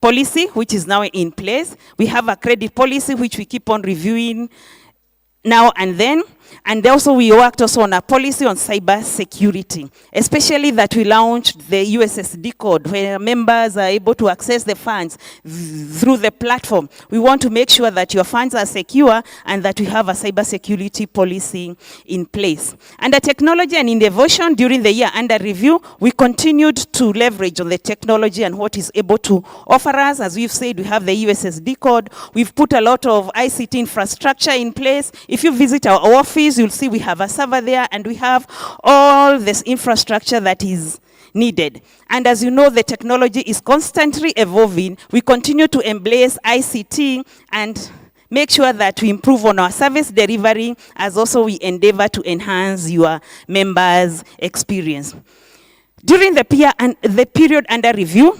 policy, which is now in place. We have a credit policy, which we keep on reviewing now and then. And also we worked also on a policy on cyber security, especially that we launched the USSD code where members are able to access the funds through the platform. We want to make sure that your funds are secure and that we have a cyber security policy in place. Under technology and innovation during the year under review, we continued to leverage on the technology and what is able to offer us. As we've said, we have the USSD code. We've put a lot of ICT infrastructure in place. If you visit our office, you'll see we have a server there and we have all this infrastructure that is needed. And as you know, the technology is constantly evolving. We continue to embrace ICT and make sure that we improve on our service delivery, as also we endeavor to enhance your members' experience. During the period under review,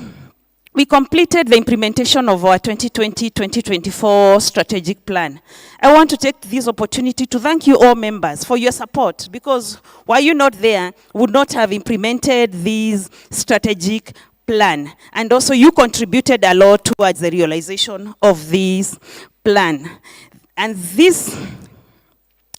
we completed the implementation of our 2020-2024 strategic plan. I want to take this opportunity to thank you all members for your support, because were you not there, we would not have implemented this strategic plan. And also you contributed a lot towards the realization of this plan. And this,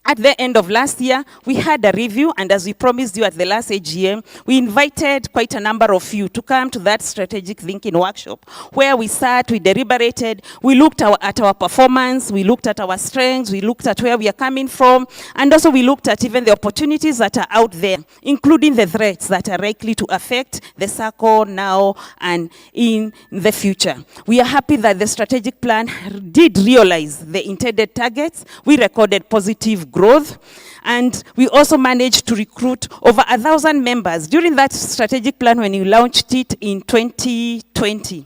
at the end of last year, we had a review, and as we promised you at the last AGM, we invited quite a number of you to come to that strategic thinking workshop, where we sat, we deliberated, we looked at our performance, we looked at our strengths, we looked at where we are coming from, and also we looked at even the opportunities that are out there, including the threats that are likely to affect the SACCO now and in the future. We are happy that the strategic plan did realize the intended targets. We recorded positive growth, and we also managed to recruit over 1,000 members. During that strategic plan, when you launched it in 2020,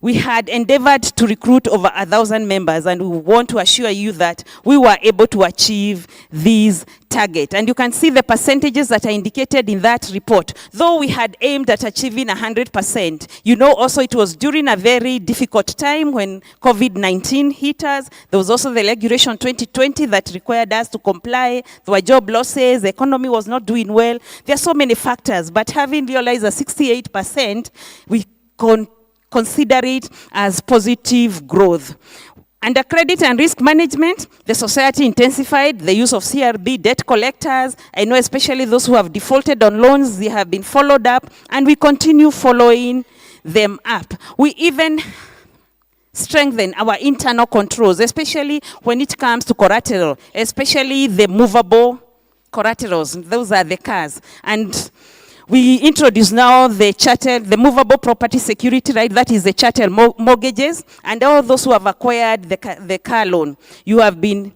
we had endeavored to recruit over 1,000 members, and we want to assure you that we were able to achieve these target. And you can see the percentages that are indicated in that report. Though we had aimed at achieving 100%, you know, also it was during a very difficult time when COVID-19 hit us. There was also the regulation 2020 that required us to comply. There were job losses, the economy was not doing well. There are so many factors, but having realized that 68%, we consider it as positive growth. Under credit and risk management, the society intensified the use of CRB debt collectors. I know especially those who have defaulted on loans, they have been followed up, and we continue following them up. We even strengthen our internal controls, especially when it comes to collateral, especially the movable collaterals. Those are the cars. And we introduce now the movable property security, right? That is the chattel mortgages, and all those who have acquired the car loan. You have been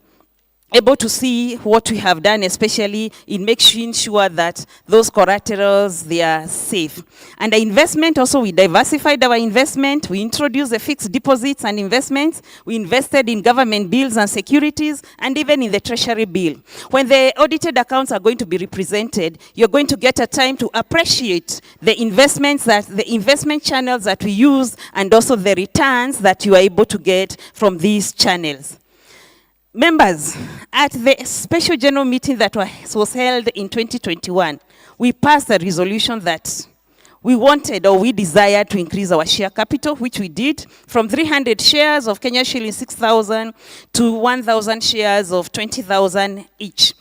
able to see what we have done, especially in making sure that those collaterals, they are safe. And the investment, also we diversified our investment. We introduced the fixed deposits and investments. We invested in government bills and securities, and even in the treasury bill. When the audited accounts are going to be represented, you're going to get a time to appreciate the investments, the investment channels that we use, and also the returns that you are able to get from these channels. Members, at the special general meeting that was held in 2021, we passed a resolution that we wanted, or we desired, to increase our share capital, which we did, from 300 shares of Kenya shilling 6,000 to 1,000 shares of 20,000 each.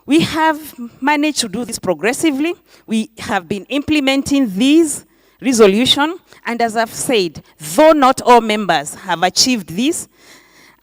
We have managed to do this progressively. We have been implementing these resolution, and as I've said, though not all members have achieved this,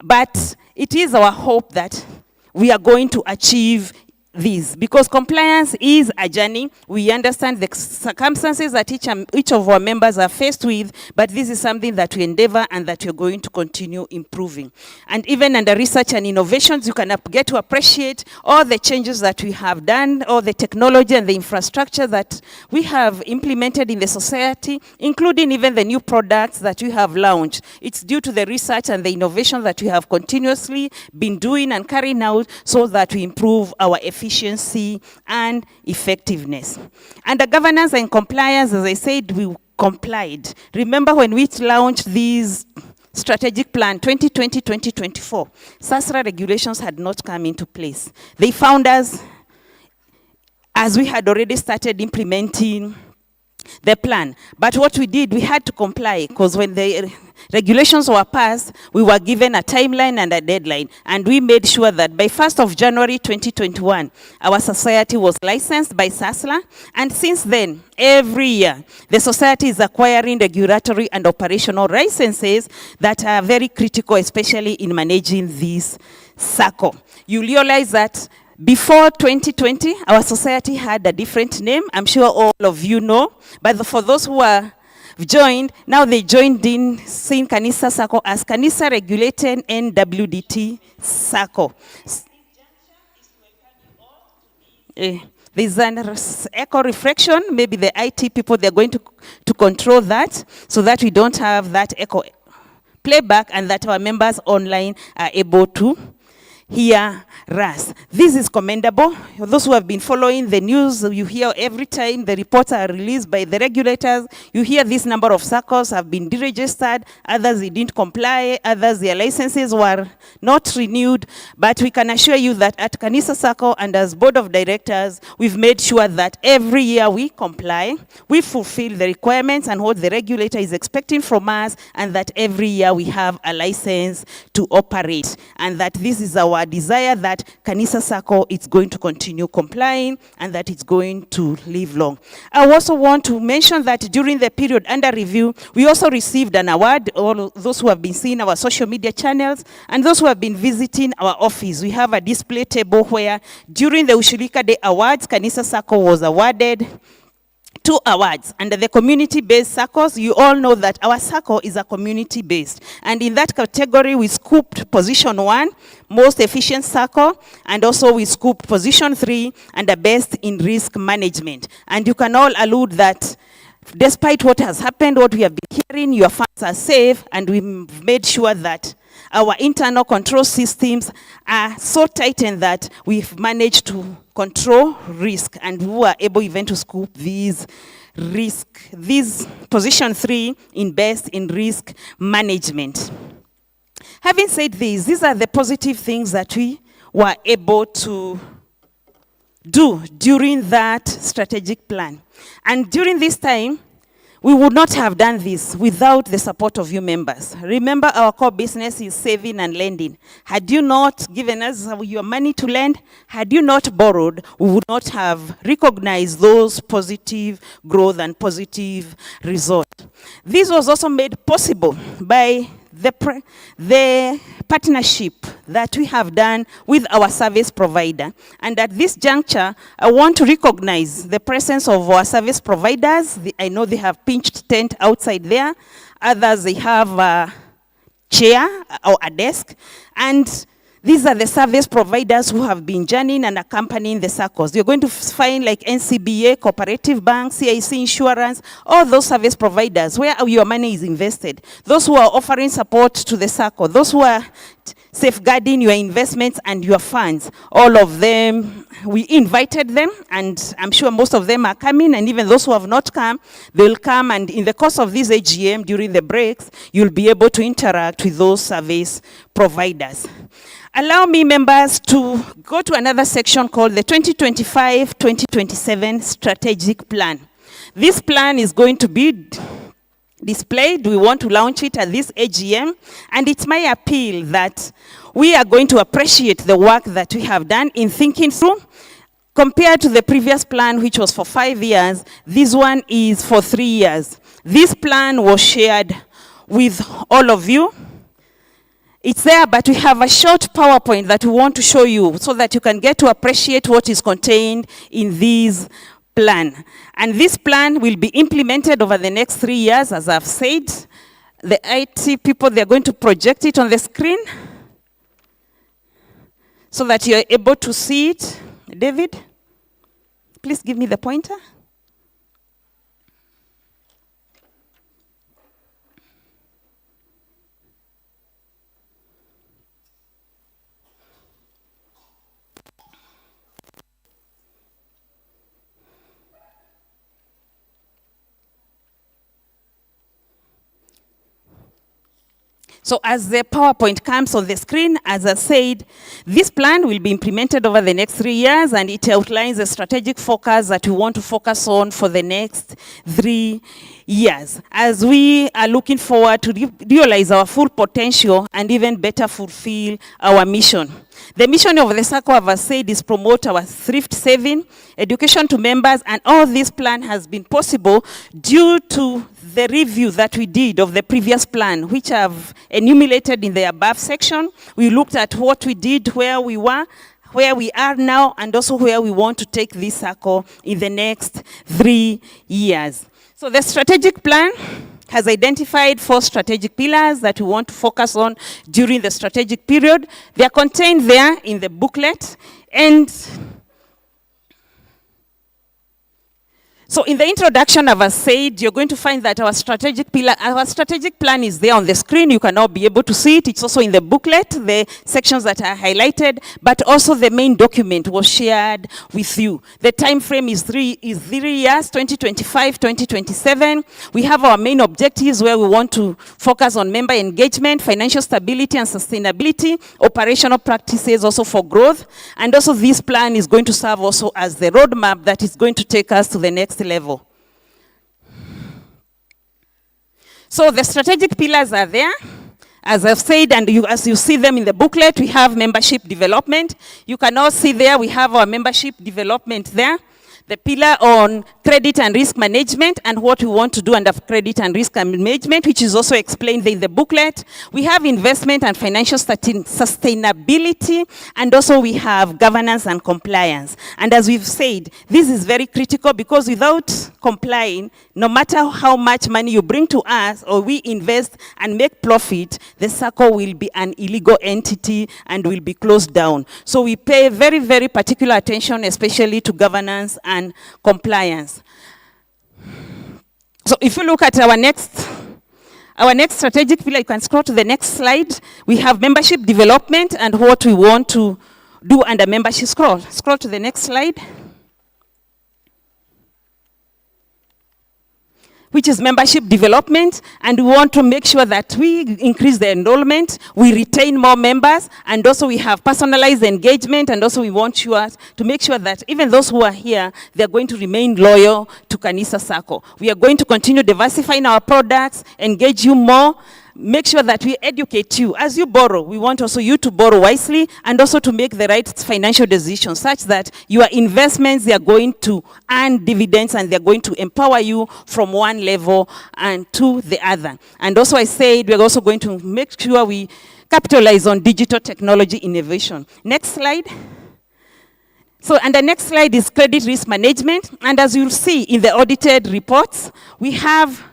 but it is our hope that we are going to achieve this, because compliance is a journey. We understand the circumstances that each of our members are faced with, but this is something that we endeavor and that we're going to continue improving. And even under research and innovations, you can get to appreciate all the changes that we have done, all the technology and the infrastructure that we have implemented in the society, including even the new products that we have launched. It's due to the research and the innovation that we have continuously been doing and carrying out, so that we improve our efficiency and effectiveness. Under governance and compliance, as I said, we complied. Remember when we launched these strategic plan 2020-2024, SASRA regulations had not come into place. They found us, as we had already started implementing the plan. But what we did, we had to comply, because when the regulations were passed, we were given a timeline and a deadline. And we made sure that by 1st of January 2021, our society was licensed by SASLA. And since then, every year, the society is acquiring regulatory and operational licenses that are very critical, especially in managing this SACCO. You realize that before 2020, our society had a different name. I'm sure all of you know. But for those who are joined, now they joined in seeing Kanisa SACCO as Kanisa Regulated NWDT SACCO. There's an echo reflection. Maybe the IT people, they're going to control that so that we don't have that echo playback and that our members online are able to hear us. This is commendable. Those who have been following the news, you hear every time the reports are released by the regulators, you hear this number of SACCOs have been deregistered, others they didn't comply, others their licenses were not renewed. But we can assure you that at Kanisa SACCO and as board of directors, we've made sure that every year we comply, we fulfill the requirements and what the regulator is expecting from us, and that every year we have a license to operate. And that this is our desire that Kanisa SACCO is going to continue complying and that it's going to live long. I also want to mention that during the period under review, we also received an award. All those who have been seeing our social media channels and those who have been visiting our office, we have a display table where during the Ushirika Day Awards, Kanisa SACCO was awarded 2 awards. Under the community-based SACCOs, you all know that our SACCO is a community-based. And in that category, we scooped position 1, most efficient SACCO, and also we scooped position 3, and the best in risk management. And you can all allude that despite what has happened, what we have been hearing, your funds are safe, and we've made sure that our internal control systems are so tightened that we've managed to control risk, and we were able even to scoop these position 3 in best in risk management. Having said this, these are the positive things that we were able to do during that strategic plan. And during this time, we would not have done this without the support of you members. Remember, our core business is saving and lending. Had you not given us your money to lend, had you not borrowed, we would not have recognized those positive growth and positive results. This was also made possible by the partnership that we have done with our service provider. And at this juncture, I want to recognize the presence of our service providers. I know they have pitched tent outside there. Others, they have a chair or a desk. And these are the service providers who have been journeying and accompanying the SACCOs. You're going to find like NCBA, Cooperative Bank, CIC Insurance, all those service providers where your money is invested. Those who are offering support to the SACCO, those who are safeguarding your investments and your funds, all of them, we invited them, and I'm sure most of them are coming, and even those who have not come, they'll come, and in the course of this AGM, during the breaks, you'll be able to interact with those service providers. Allow me, members, to go to another section called the 2025-2027 Strategic Plan. This plan is going to be displayed. We want to launch it at this AGM, and it's my appeal that we are going to appreciate the work that we have done in thinking through. Compared to the previous plan, which was for 5 years, this one is for 3 years. This plan was shared with all of you. It's there, but we have a short PowerPoint that we want to show you so that you can get to appreciate what is contained in this plan. And this plan will be implemented over the next 3 years, as I've said. The IT people, they're going to project it on the screen so that you're able to see it. David, please give me the pointer. So as the PowerPoint comes on the screen, as I said, this plan will be implemented over the next 3 years, and it outlines the strategic focus that we want to focus on for the next 3 years, as we are looking forward to realize our full potential and even better fulfill our mission. The mission of the SACCO, as I said, is promote our thrift saving, education to members, and all this plan has been possible due to the review that we did of the previous plan, which I've enumerated in the above section. We looked at what we did, where we were, where we are now, and also where we want to take this SACCO in the next 3 years. So the strategic plan has identified 4 strategic pillars that we want to focus on during the strategic period. They are contained there in the booklet. And so in the introduction, as I said, you're going to find that our strategic plan is there on the screen. You can now be able to see it. It's also in the booklet, the sections that are highlighted, but also the main document was shared with you. The time frame is 3 years, 2025, 2027. We have our main objectives where we want to focus on member engagement, financial stability and sustainability, operational practices also for growth. And also this plan is going to serve also as the roadmap that is going to take us to the next level. So the strategic pillars are there. As I've said, and as you see them in the booklet, we have membership development. You can now see there, we have our membership development there. The pillar on credit and risk management and what we want to do under credit and risk management, which is also explained in the booklet. We have investment and financial sustainability, and also we have governance and compliance. And as we've said, this is very critical because without complying, no matter how much money you bring to us or we invest and make profit, the SACCO will be an illegal entity and will be closed down. So we pay very, very particular attention, especially to governance and compliance. So if you look at our next strategic pillar, you can scroll to the next slide. We have membership development and what we want to do under membership. Scroll to the next slide, which is membership development, and we want to make sure that we increase the enrollment, we retain more members, and also we have personalized engagement, and also we want to make sure that even those who are here, they're going to remain loyal to Kanisa SACCO. We are going to continue diversifying our products, engage you more, make sure that we educate you. As you borrow, we want also you to borrow wisely and also to make the right financial decisions such that your investments, they are going to earn dividends and they're going to empower you from one level and to the other. And also I said we're also going to make sure we capitalize on digital technology innovation. Next slide. So, and the next slide is credit risk management. And as you'll see in the audited reports, we have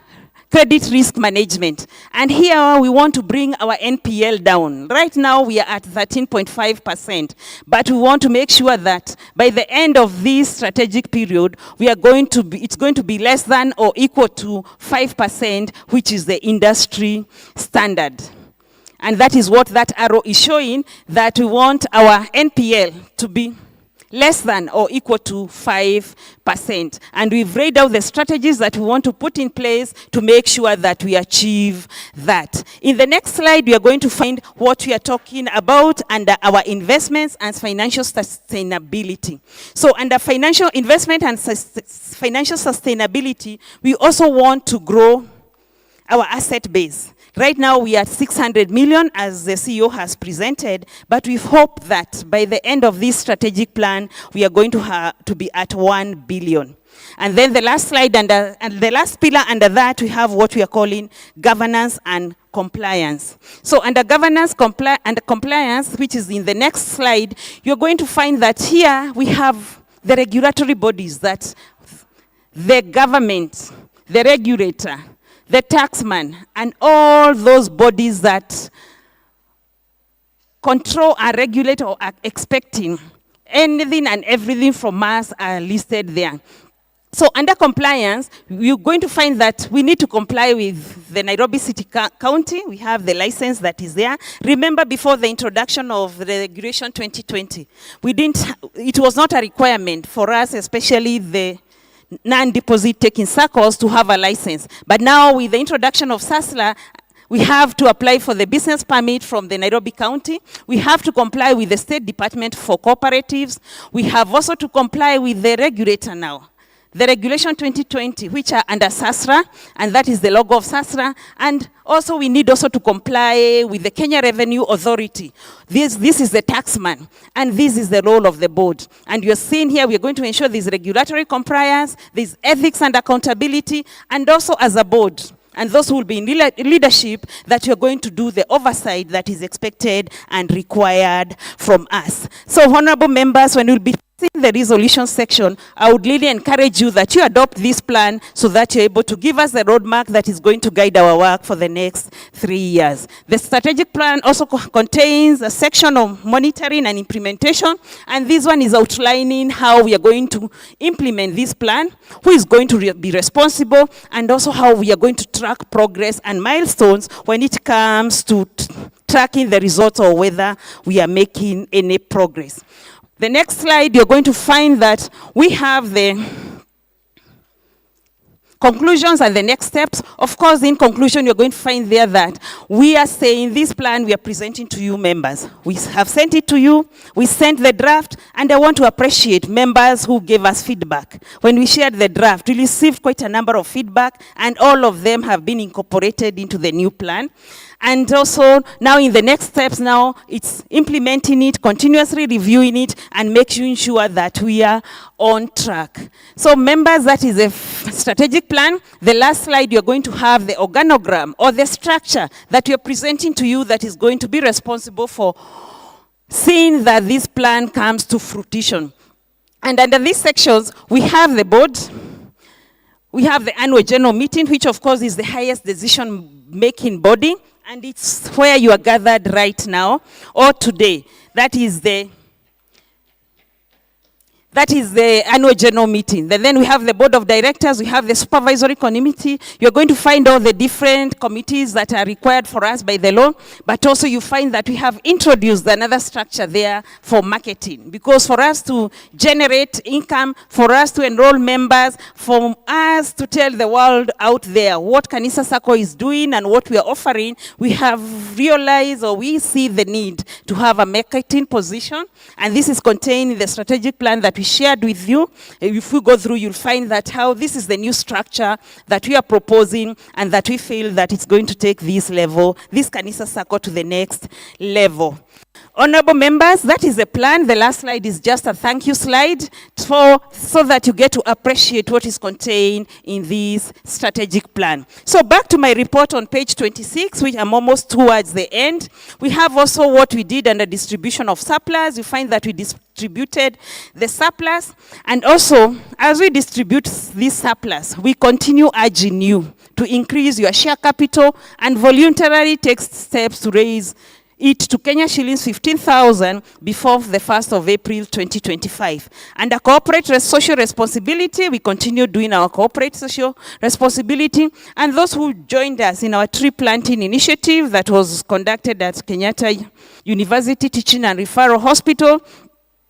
credit risk management. And here we want to bring our NPL down. Right now we are at 13.5%, but we want to make sure that by the end of this strategic period, it's going to be less than or equal to 5%, which is the industry standard. And that is what that arrow is showing, that we want our NPL to be less than or equal to 5%. And we've laid out the strategies that we want to put in place to make sure that we achieve that. In the next slide, we are going to find what we are talking about under our investments and financial sustainability. So under financial investment and financial sustainability, we also want to grow our asset base. Right now, we are at 600 million, as the CEO has presented, but we hope that by the end of this strategic plan, we are going to be at 1 billion. And then the last slide, and the last pillar under that, we have what we are calling governance and compliance. So under governance and compliance, which is in the next slide, you're going to find that here we have the regulatory bodies that the government, the regulator, the taxman, and all those bodies that control and regulate or are expecting anything and everything from us are listed there. So under compliance, you're going to find that we need to comply with the Nairobi City County. We have the license that is there. Remember, before the introduction of the regulation 2020, it was not a requirement for us, especially the non-deposit taking SACCOs, to have a license. But now with the introduction of SASLA, We have to apply for the business permit from the Nairobi County. We have to comply with the State Department for Cooperatives. We have also to comply with the regulator now. The Regulation 2020, which are under SASRA, and that is the logo of SASRA, and also we need also to comply with the Kenya Revenue Authority. This is the taxman, and this is the role of the board. And you're seeing here, we are going to ensure there's regulatory compliance, there's ethics and accountability, and also as a board, and those who will be in leadership, that you're going to do the oversight that is expected and required from us. So, honorable members, when we'll be in the resolution section, I would really encourage you that you adopt this plan so that you're able to give us the roadmap that is going to guide our work for the next 3 years. The strategic plan also contains a section of monitoring and implementation, and this one is outlining how we are going to implement this plan, who is going to be responsible, and also how we are going to track progress and milestones when it comes to tracking the results or whether we are making any progress. The next slide, you're going to find that we have the conclusions and the next steps. Of course, in conclusion, you're going to find there that we are saying this plan we are presenting to you members. We have sent it to you. We sent the draft, and I want to appreciate members who gave us feedback. When we shared the draft, we received quite a number of feedback, and all of them have been incorporated into the new plan. And also, now in the next steps now, it's implementing it, continuously reviewing it, and making sure that we are on track. So members, that is a strategic plan. The last slide, you're going to have the organogram or the structure that we're presenting to you that is going to be responsible for seeing that this plan comes to fruition. And under these sections, we have the board, we have the annual general meeting, which of course is the highest decision-making body, and it's where you are gathered right now or today. That is the annual general meeting. Then we have the board of directors, we have the supervisory committee. You're going to find all the different committees that are required for us by the law, but also you find that we have introduced another structure there for marketing, because for us to generate income, for us to enroll members, for us to tell the world out there what Kanisa SACCO is doing and what we are offering, we have realized, or we see the need to have a marketing position, and this is contained in the strategic plan that we shared with you. If we go through, you'll find that how this is the new structure that we are proposing, and that we feel that it's going to take this Kanisa SACCO to the next level. Honorable members, that is the plan. The last slide is just a thank you slide so that you get to appreciate what is contained in this strategic plan. So back to my report on page 26, which I'm almost towards the end. We have also what we did under distribution of surplus. You find that we distributed the surplus, and also as we distribute this surplus, we continue urging you to increase your share capital and voluntarily take steps to raise it to Kenya shillings 15,000 before the 1st of April 2025. Under corporate social responsibility, we continue doing our corporate social responsibility. And those who joined us in our tree planting initiative that was conducted at Kenyatta University Teaching and Referral Hospital,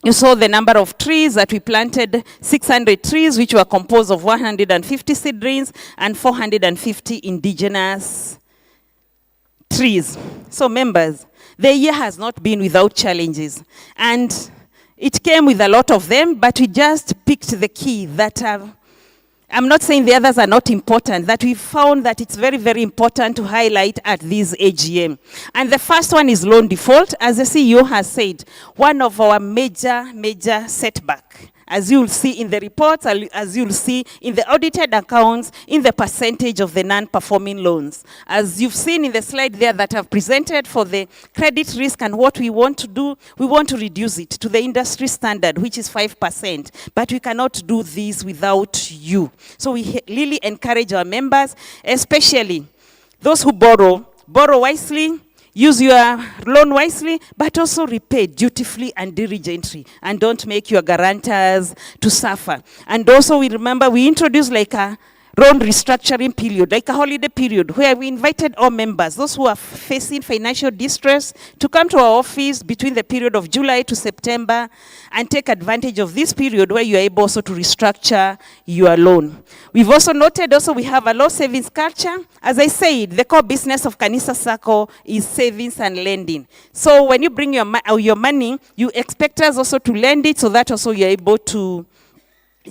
you saw the number of trees that we planted, 600 trees, which were composed of 150 seedlings and 450 indigenous trees. So members, the year has not been without challenges, and it came with a lot of them, but we just picked the key that I'm not saying the others are not important, that we found that it's very, very important to highlight at this AGM. And the first one is loan default. As the CEO has said, one of our major setback. As you'll see in the reports, as you'll see in the audited accounts, in the percentage of the non-performing loans. As you've seen in the slide there that I've presented for the credit risk and what we want to do, we want to reduce it to the industry standard, which is 5%. But we cannot do this without you. So we really encourage our members, especially those who borrow wisely, use your loan wisely, but also repay dutifully and diligently, and don't make your guarantors to suffer. And also we remember we introduced like a loan restructuring period, like a holiday period, where we invited all members, those who are facing financial distress, to come to our office between the period of July to September and take advantage of this period where you are able also to restructure your loan. We've also noted we have a low savings culture. As I said, the core business of Kanisa SACCO is savings and lending. So when you bring your money, you expect us also to lend it so that also you're able to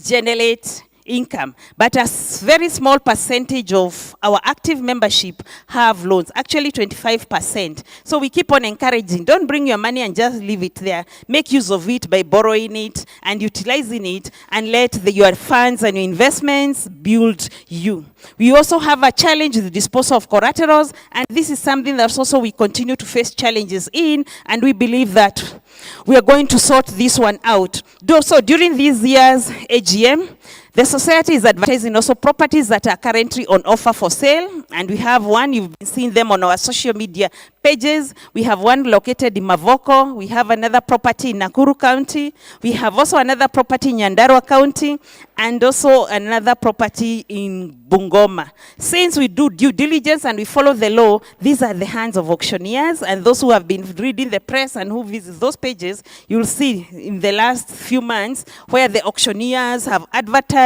generate income. But a very small percentage of our active membership have loans, actually 25%. So we keep on encouraging, don't bring your money and just leave it there. Make use of it by borrowing it and utilizing it, and let your funds and your investments build you. We also have a challenge with the disposal of collaterals, and this is something that also we continue to face challenges in, and we believe that we are going to sort this one out. So during these years AGM, the society is advertising also properties that are currently on offer for sale, and we have one, you've been seeing them on our social media pages. We have one located in Mavoko, we have another property in Nakuru County, we have also another property in Nyandarua County, and also another property in Bungoma. Since we do due diligence and we follow the law, these are the hands of auctioneers, and those who have been reading the press and who visit those pages, you'll see in the last few months where the auctioneers have advertised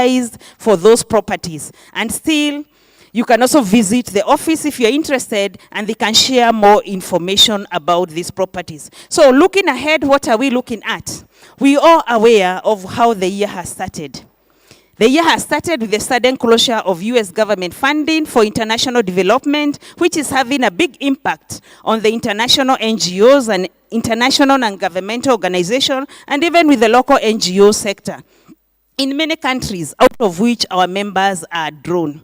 for those properties. And still, you can also visit the office if you're interested, and they can share more information about these properties. So looking ahead, what are we looking at? We are aware of how the year has started. The year has started with the sudden closure of US government funding for international development, which is having a big impact on the international NGOs and international and governmental organizations, and even with the local NGO sector in many countries, out of which our members are drawn.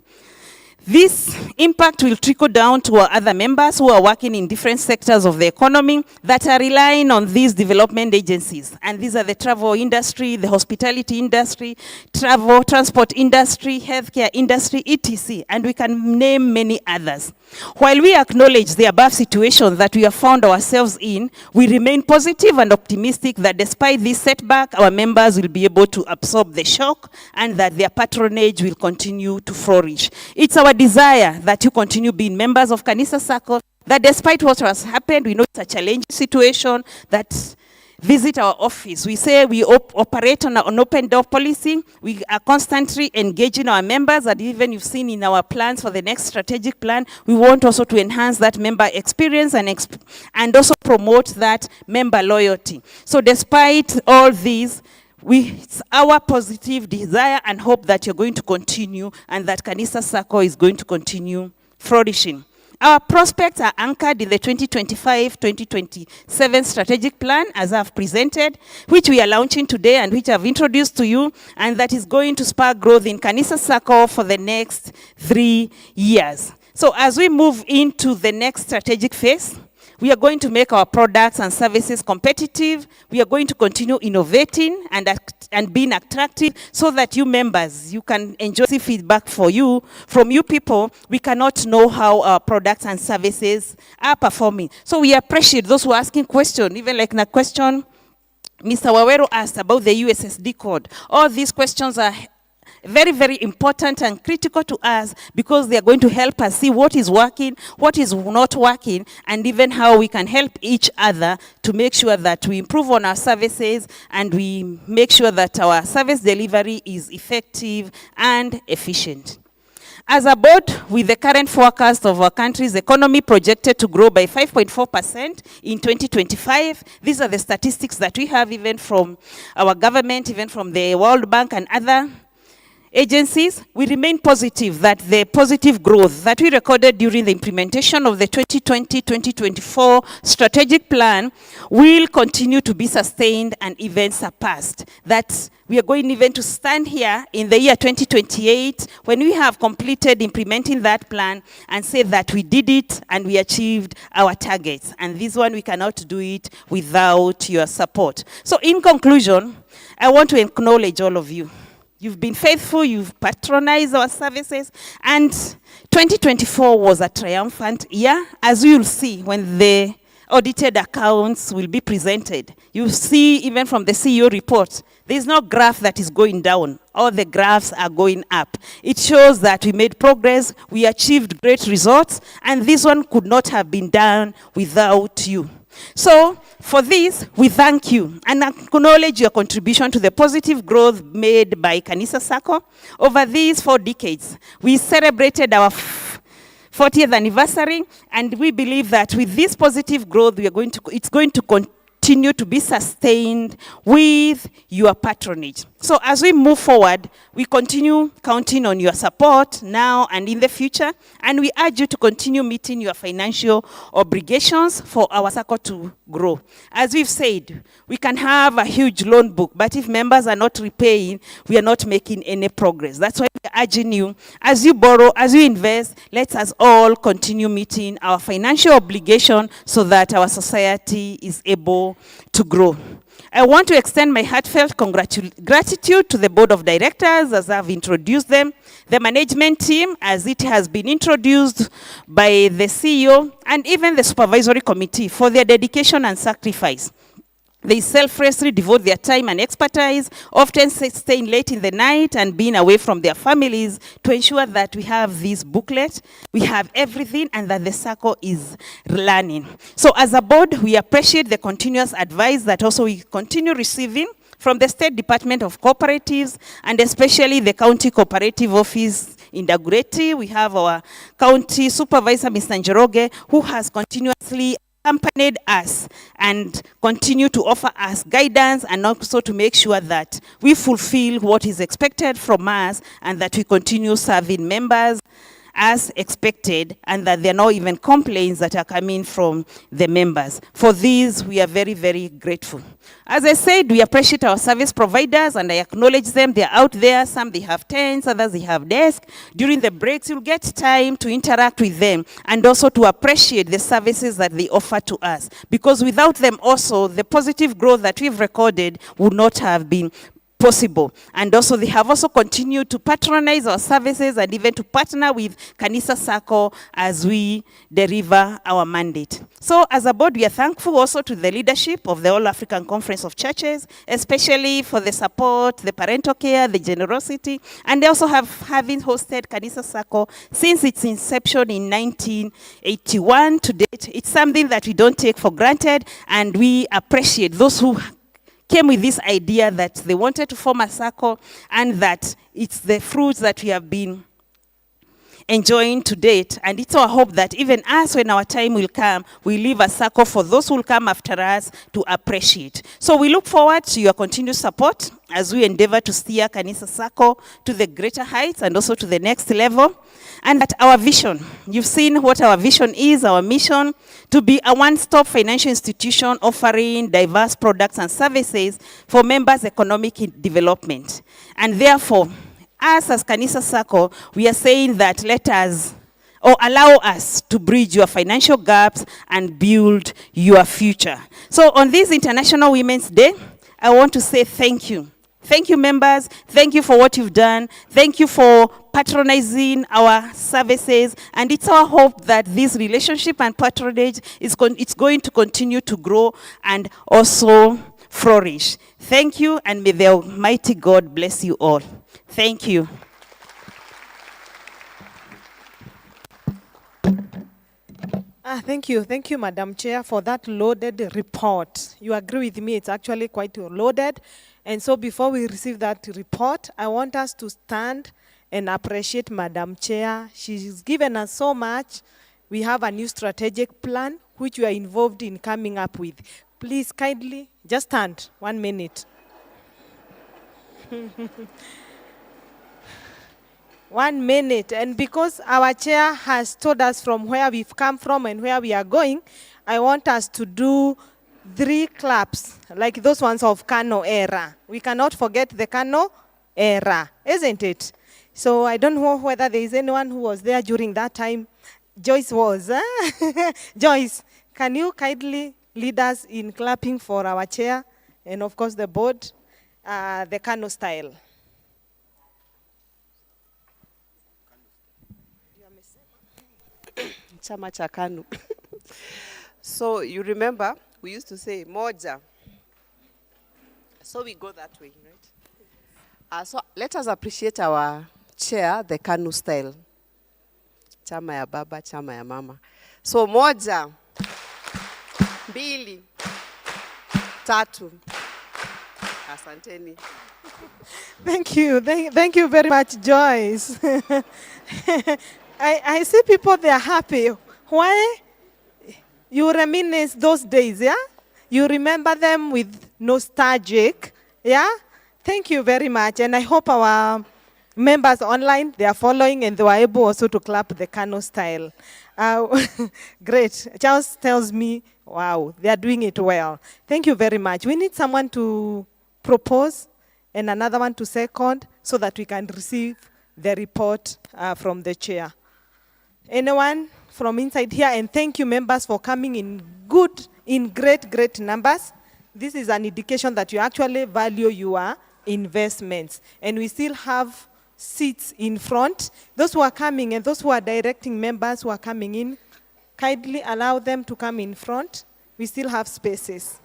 This impact will trickle down to our other members who are working in different sectors of the economy that are relying on these development agencies. And these are the travel industry, the hospitality industry, travel, transport industry, healthcare industry, etc. And we can name many others. While we acknowledge the above situation that we have found ourselves in, we remain positive and optimistic that despite this setback, our members will be able to absorb the shock and that their patronage will continue to flourish. It's our desire that you continue being members of Kanisa SACCO, that despite what has happened, we know it's a challenging situation, that visit our office. We say we operate on an open door policy. We are constantly engaging our members, and even you've seen in our plans for the next strategic plan, we want also to enhance that member experience and also promote that member loyalty. So despite all these, it's our positive desire and hope that you're going to continue, and that Kanisa SACCO is going to continue flourishing. Our prospects are anchored in the 2025-2027 strategic plan, as I've presented, which we are launching today and which I've introduced to you, and that is going to spark growth in Kanisa SACCO for the next 3 years. So as we move into the next strategic phase, we are going to make our products and services competitive. We are going to continue innovating and being attractive so that you members, you can enjoy feedback from you people. We cannot know how our products and services are performing. So we appreciate those who are asking questions, even like the question Mr. Wawero asked about the USSD code. All these questions are very, very important and critical to us, because they are going to help us see what is working, what is not working, and even how we can help each other to make sure that we improve on our services and we make sure that our service delivery is effective and efficient. As a board, with the current forecast of our country's economy projected to grow by 5.4% in 2025, these are the statistics that we have even from our government, even from the World Bank and other agencies. We remain positive that the positive growth that we recorded during the implementation of the 2020-2024 strategic plan will continue to be sustained and even surpassed. That we are going even to stand here in the year 2028 when we have completed implementing that plan and say that we did it and we achieved our targets. And this one, we cannot do it without your support. So in conclusion, I want to acknowledge all of you. You've been faithful, you've patronized our services, and 2024 was a triumphant year, as you'll see when the audited accounts will be presented. You see, even from the CEO report, there's no graph that is going down. All the graphs are going up. It shows that we made progress, we achieved great results, and this one could not have been done without you. So, for this, we thank you and acknowledge your contribution to the positive growth made by Kanisa SACCO. Over these 4 decades, we celebrated our 40th anniversary, and we believe that with this positive growth, it's going to continue to be sustained with your patronage. So as we move forward, we continue counting on your support now and in the future, and we urge you to continue meeting your financial obligations for our SACCO to grow. As we've said, we can have a huge loan book, but if members are not repaying, we are not making any progress. That's why we're urging you, as you borrow, as you invest, let us all continue meeting our financial obligation so that our society is able to grow. I want to extend my heartfelt gratitude to the board of directors as I've introduced them, the management team as it has been introduced by the CEO, and even the supervisory committee for their dedication and sacrifice. They selflessly devote their time and expertise, often staying late in the night and being away from their families to ensure that we have this booklet, we have everything, and that the SACCO is learning. So as a board, we appreciate the continuous advice that also we continue receiving from the State Department of Cooperatives, and especially the County Cooperative Office in Dagoretti. We have our County Supervisor, Mr. Njoroge, who has continuously accompanied us and continue to offer us guidance, and also to make sure that we fulfill what is expected from us and that we continue serving members as expected, and that there are no even complaints that are coming from the members. For these, we are very, very grateful. As I said, we appreciate our service providers, and I acknowledge them. They're out there. Some they have tents, others they have desks. During the breaks, you'll get time to interact with them and also to appreciate the services that they offer to us. Because without them also, the positive growth that we've recorded would not have been possible. And also they have also continued to patronize our services and even to partner with Kanisa SACCO as we deliver our mandate. So as a board, we are thankful also to the leadership of the All African Conference of Churches, especially for the support, the parental care, the generosity, and they also having hosted Kanisa SACCO since its inception in 1981 to date. It's something that we don't take for granted, and we appreciate those who came with this idea that they wanted to form a SACCO, and that it's the fruits that we have been enjoying to date. And it's our hope that even us, when our time will come, we leave a SACCO for those who will come after us to appreciate. So we look forward to your continued support as we endeavor to steer Kanisa SACCO to the greater heights and also to the next level. And that our vision, you've seen what our vision is, our mission, to be a one-stop financial institution offering diverse products and services for members' economic development. And therefore, us as Kanisa SACCO, we are saying that let us, or allow us to bridge your financial gaps and build your future. So on this International Women's Day, I want to say thank you. Thank you, members. Thank you for what you've done. Thank you for patronizing our services. And it's our hope that this relationship and patronage is it's going to continue to grow and also flourish. Thank you, and may the Almighty God bless you all. Thank you. Thank you, Madam Chair, for that loaded report. You agree with me, it's actually quite loaded. And so before we receive that report, I want us to stand and appreciate Madam Chair. She's given us so much. We have a new strategic plan, which we are involved in coming up with. Please kindly, just stand 1 minute. 1 minute. And because our chair has told us from where we've come from and where we are going, I want us to do 3 claps, like those ones of Kano era. We cannot forget the Kano era, isn't it? So I don't know whether there is anyone who was there during that time. Joyce was. Joyce, can you kindly lead us in clapping for our chair and, of course, the board, the Kano style? Chama cha KANU. So you remember, we used to say moja. So we go that way, right? So let us appreciate our chair, the KANU style. Chama ya baba, chama ya mama. So moja, mbili, tatu. Asanteni. Thank you. Thank you very much, Joyce. I see people, they are happy. Why? You reminisce those days, yeah? You remember them with nostalgic, yeah? Thank you very much. And I hope our members online, they are following and they were able also to clap the Kano style. Great. Charles tells me, wow, they are doing it well. Thank you very much. We need someone to propose and another one to second so that we can receive the report from the chair. Anyone from inside here? And thank you, members, for coming in great numbers. This is an indication that you actually value your investments. And we still have seats in front. Those who are coming and those who are directing members who are coming in, kindly allow them to come in front. We still have spaces.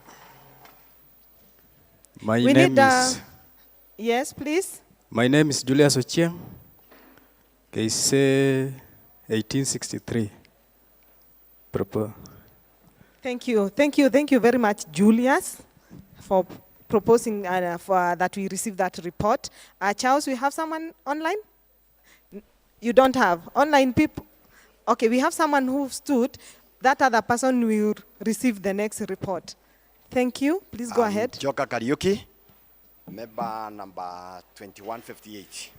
Yes, please. My name is Julius Ochieng. Case 1863. Proper. Thank you very much, Julius, for proposing that we receive that report. Charles, we have someone online? You don't have online people? Okay, we have someone who stood. That other person will receive the next report. Thank you. Please go ahead. Joka Kariuki, member number 2158.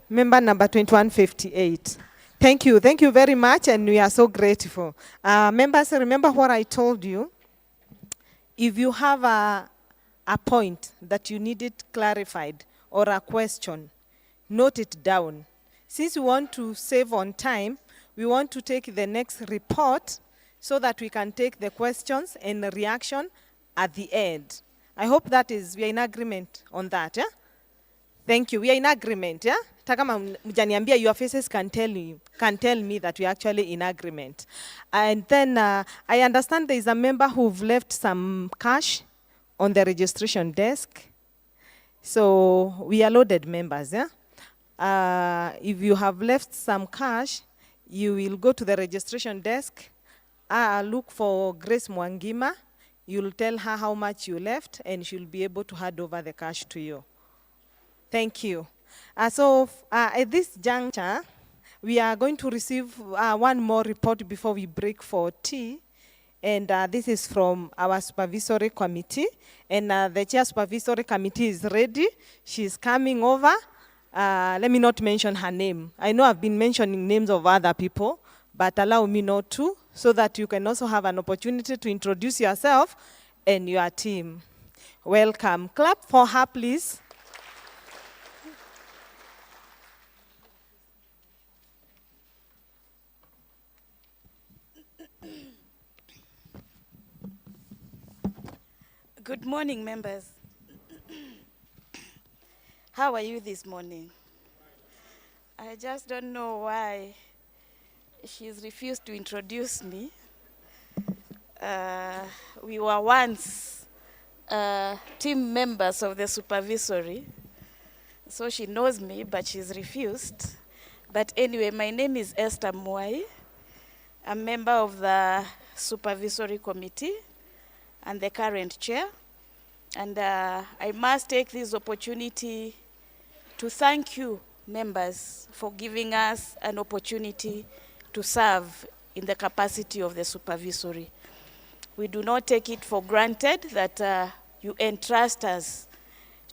Member number 2158. Thank you very much, and we are so grateful. Members, remember what I told you. If you have a point that you needed clarified or a question, note it down. Since we want to save on time, we want to take the next report so that we can take the questions and the reaction at the end. I hope we are in agreement on that, yeah? Thank you. We are in agreement, yeah? Takama mjaniambia, your faces can tell me that we are actually in agreement. And then I understand there is a member who've left some cash on the registration desk. So we are loaded members, yeah? If you have left some cash, you will go to the registration desk, look for Grace Mwangima. You'll tell her how much you left, and she'll be able to hand over the cash to you. Thank you. At this juncture, we are going to receive one more report before we break for tea. And this is from our supervisory committee. And the chair supervisory committee is ready. She's coming over. Let me not mention her name. I know I've been mentioning names of other people, but allow me not to, so that you can also have an opportunity to introduce yourself and your team. Welcome. Clap for her, please. Good morning, members. How are you this morning? I just don't know why she's refused to introduce me. We were once team members of the supervisory, so she knows me, but she's refused. But anyway, my name is Esther Mwai. I'm a member of the supervisory committee and the current chair. And I must take this opportunity to thank you, members, for giving us an opportunity to serve in the capacity of the supervisory. We do not take it for granted that you entrust us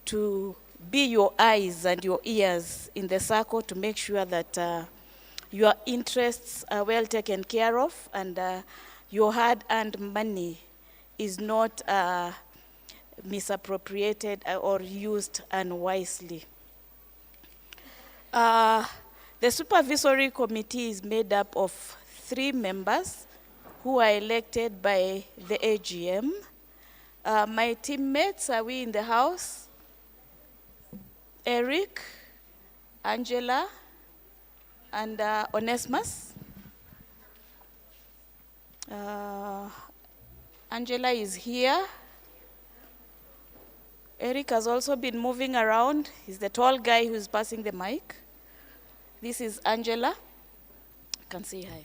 to be your eyes and your ears in the SACCO to make sure that your interests are well taken care of and your hard-earned money is not misappropriated or used unwisely. The supervisory committee is made up of 3 members who are elected by the AGM. My teammates, are we in the house? Eric, Angela, and Onesimus. Angela is here. Eric has also been moving around. He's the tall guy who's passing the mic. This is Angela. You can say hi.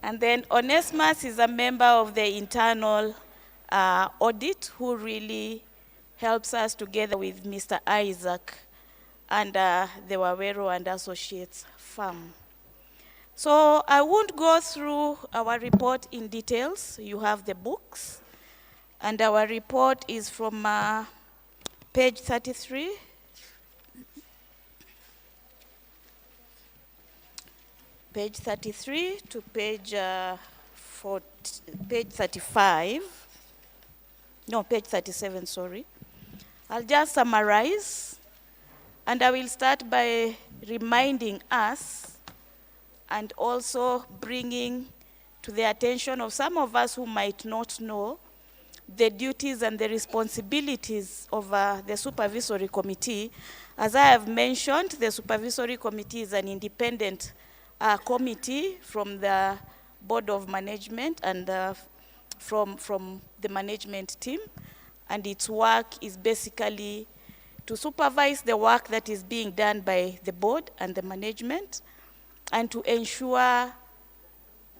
And then Onesmus is a member of the internal audit who really helps us together with Mr. Isaac and the Wawero and Associates firm. So I won't go through our report in details. You have the books. And our report is from page 33. Page 33 to page 35. No, page 37, sorry. I'll just summarize. And I will start by reminding us and also bringing to the attention of some of us who might not know the duties and the responsibilities of the Supervisory Committee. As I have mentioned, the Supervisory Committee is an independent committee from the Board of Management and from the management team. And its work is basically to supervise the work that is being done by the board and the management and to ensure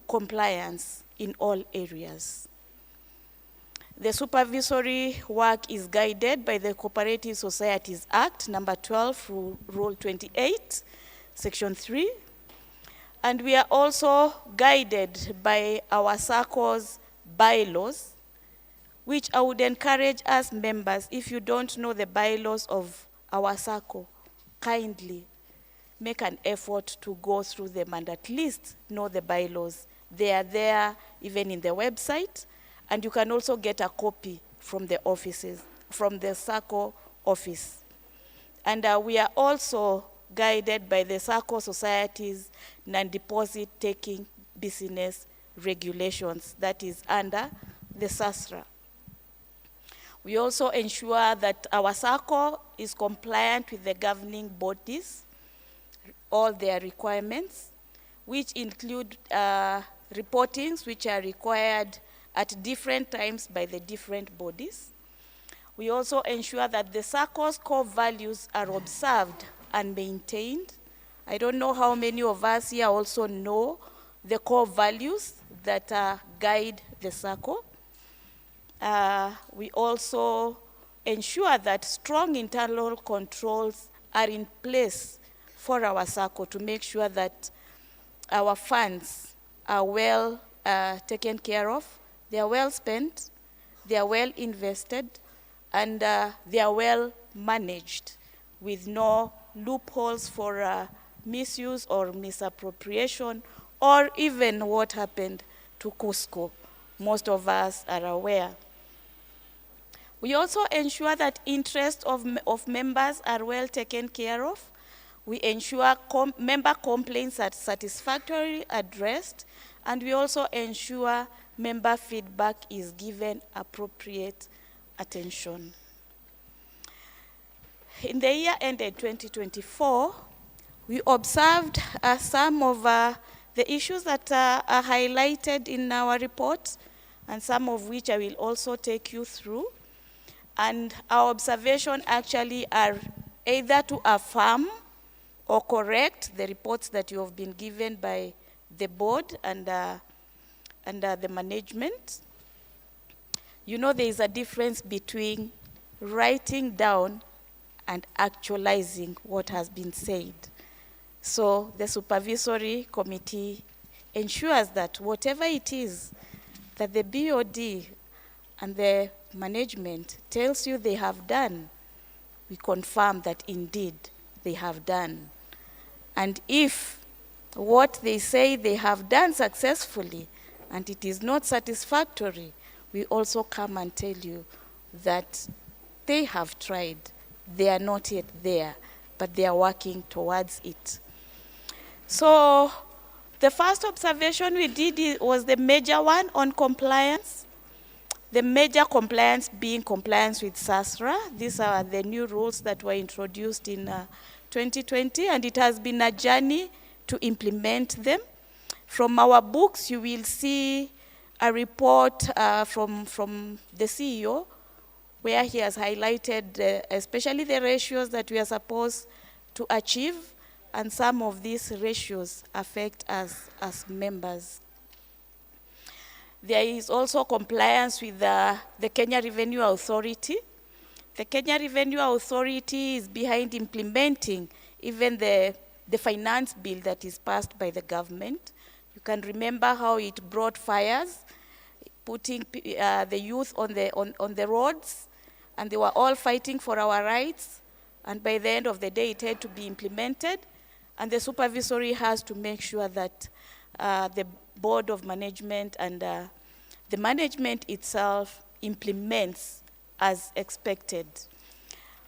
compliance in all areas. The supervisory work is guided by the Cooperative Societies Act, number 12, Rule 28, Section 3. And we are also guided by our SACCO's bylaws, which I would encourage us members, if you don't know the bylaws of our SACCO, kindly make an effort to go through them and at least know the bylaws. They are there even in the website. And you can also get a copy from the offices, from the SACCO office. And we are also guided by the SACCO Society's non-deposit taking business regulations, that is under the SASRA. We also ensure that our SACCO is compliant with the governing bodies, all their requirements, which include reportings which are required at different times by the different bodies. We also ensure that the SACCO's core values are observed and maintained. I don't know how many of us here also know the core values that guide the SACCO. We also ensure that strong internal controls are in place for our SACCO to make sure that our funds are well taken care of, they are well spent, they are well invested, and they are well managed with no loopholes for misuse or misappropriation, or even what happened to Cusco. Most of us are aware. We also ensure that interests of members are well taken care of. We ensure member complaints are satisfactorily addressed, and we also ensure member feedback is given appropriate attention. In the year ended 2024, we observed some of the issues that are highlighted in our report, and some of which I will also take you through. And our observation actually are either to affirm or correct the reports that you have been given by the board and the management. You know, there is a difference between writing down and actualizing what has been said. So the supervisory committee ensures that whatever it is that the BOD and the management tells you they have done, we confirm that indeed they have done. And if what they say they have done successfully and it is not satisfactory, we also come and tell you that they have tried. They are not yet there, but they are working towards it. So the first observation we did was the major one on compliance. The major compliance being compliance with SASRA. These are the new rules that were introduced in 2020, and it has been a journey to implement them. From our books, you will see a report from the CEO where he has highlighted especially the ratios that we are supposed to achieve, and some of these ratios affect us as members. There is also compliance with the Kenya Revenue Authority. The Kenya Revenue Authority is behind implementing even the finance bill that is passed by the government. You can remember how it brought fires, putting the youth on the roads, and they were all fighting for our rights. And by the end of the day, it had to be implemented. And the supervisory has to make sure that the board of management and the management itself implements as expected.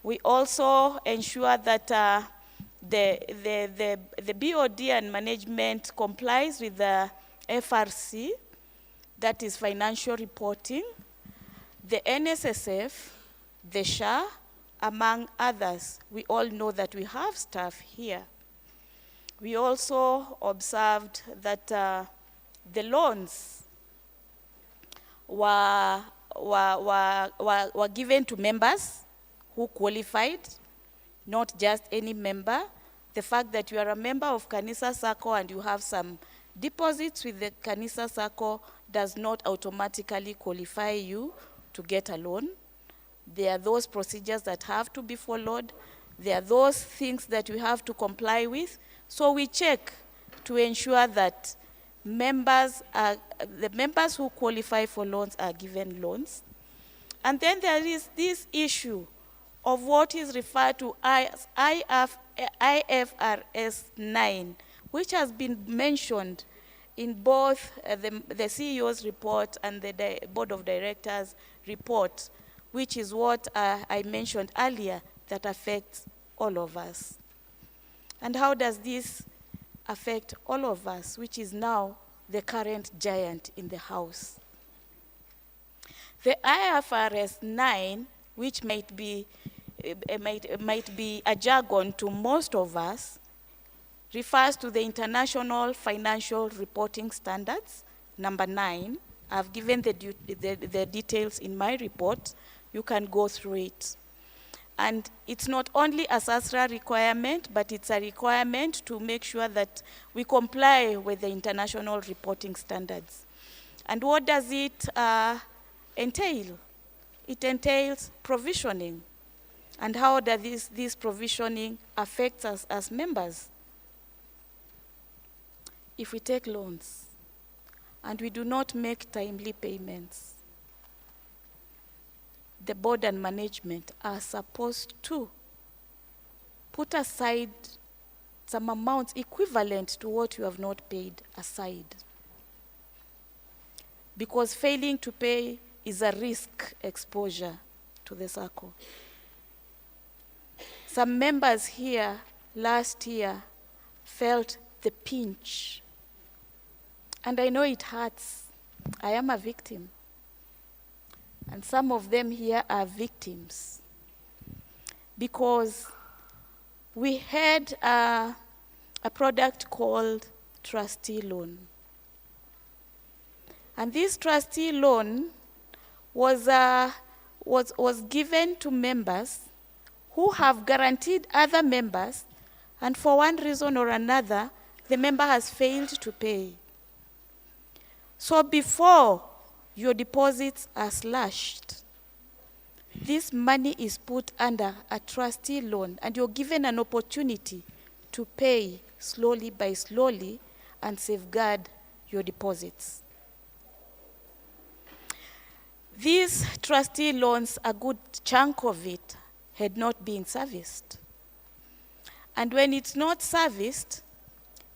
We also ensure that the BOD and management complies with the FRC, that is financial reporting, the NSSF, the SHA, among others. We all know that we have staff here. We also observed that the loans were given to members who qualified, not just any member. The fact that you are a member of Kanisa SACCO and you have some deposits with the Kanisa SACCO does not automatically qualify you to get a loan. There are those procedures that have to be followed. There are those things that we have to comply with. So we check to ensure that the members who qualify for loans are given loans. And then there is this issue of what is referred to as IFRS 9, which has been mentioned in both the CEO's report and the Board of Directors report, which is what I mentioned earlier, that affects all of us. And how does this affect all of us, which is now the current giant in the house? The IFRS 9, which might be a jargon to most of us, refers to the International Financial Reporting Standards, number 9. I've given the details in my report. You can go through it. And it's not only a SASRA requirement, but it's a requirement to make sure that we comply with the international reporting standards. And what does it entail? It entails provisioning. And how does this provisioning affect us as members? If we take loans and we do not make timely payments, the board and management are supposed to put aside some amounts equivalent to what you have not paid aside. Because failing to pay is a risk exposure to the SACCO. Some members here last year felt the pinch. And I know it hurts. I am a victim. And some of them here are victims. Because we had a product called trustee loan. And this trustee loan was given to members who have guaranteed other members, and for one reason or another, the member has failed to pay. So before your deposits are slashed, this money is put under a trustee loan, and you're given an opportunity to pay slowly by slowly and safeguard your deposits. These trustee loans, a good chunk of it had not been serviced. And when it's not serviced,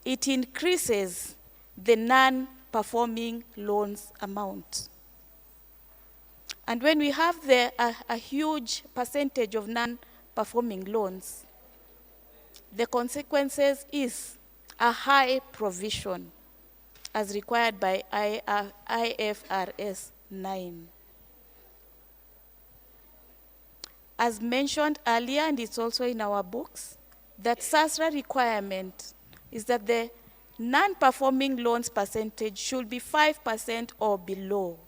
it increases the non-performing loans amount. And when we have a huge percentage of non-performing loans, the consequences is a high provision as required by IFRS 9. As mentioned earlier, and it's also in our books, that SASRA requirement is that the non-performing loans percentage should be 5% or below.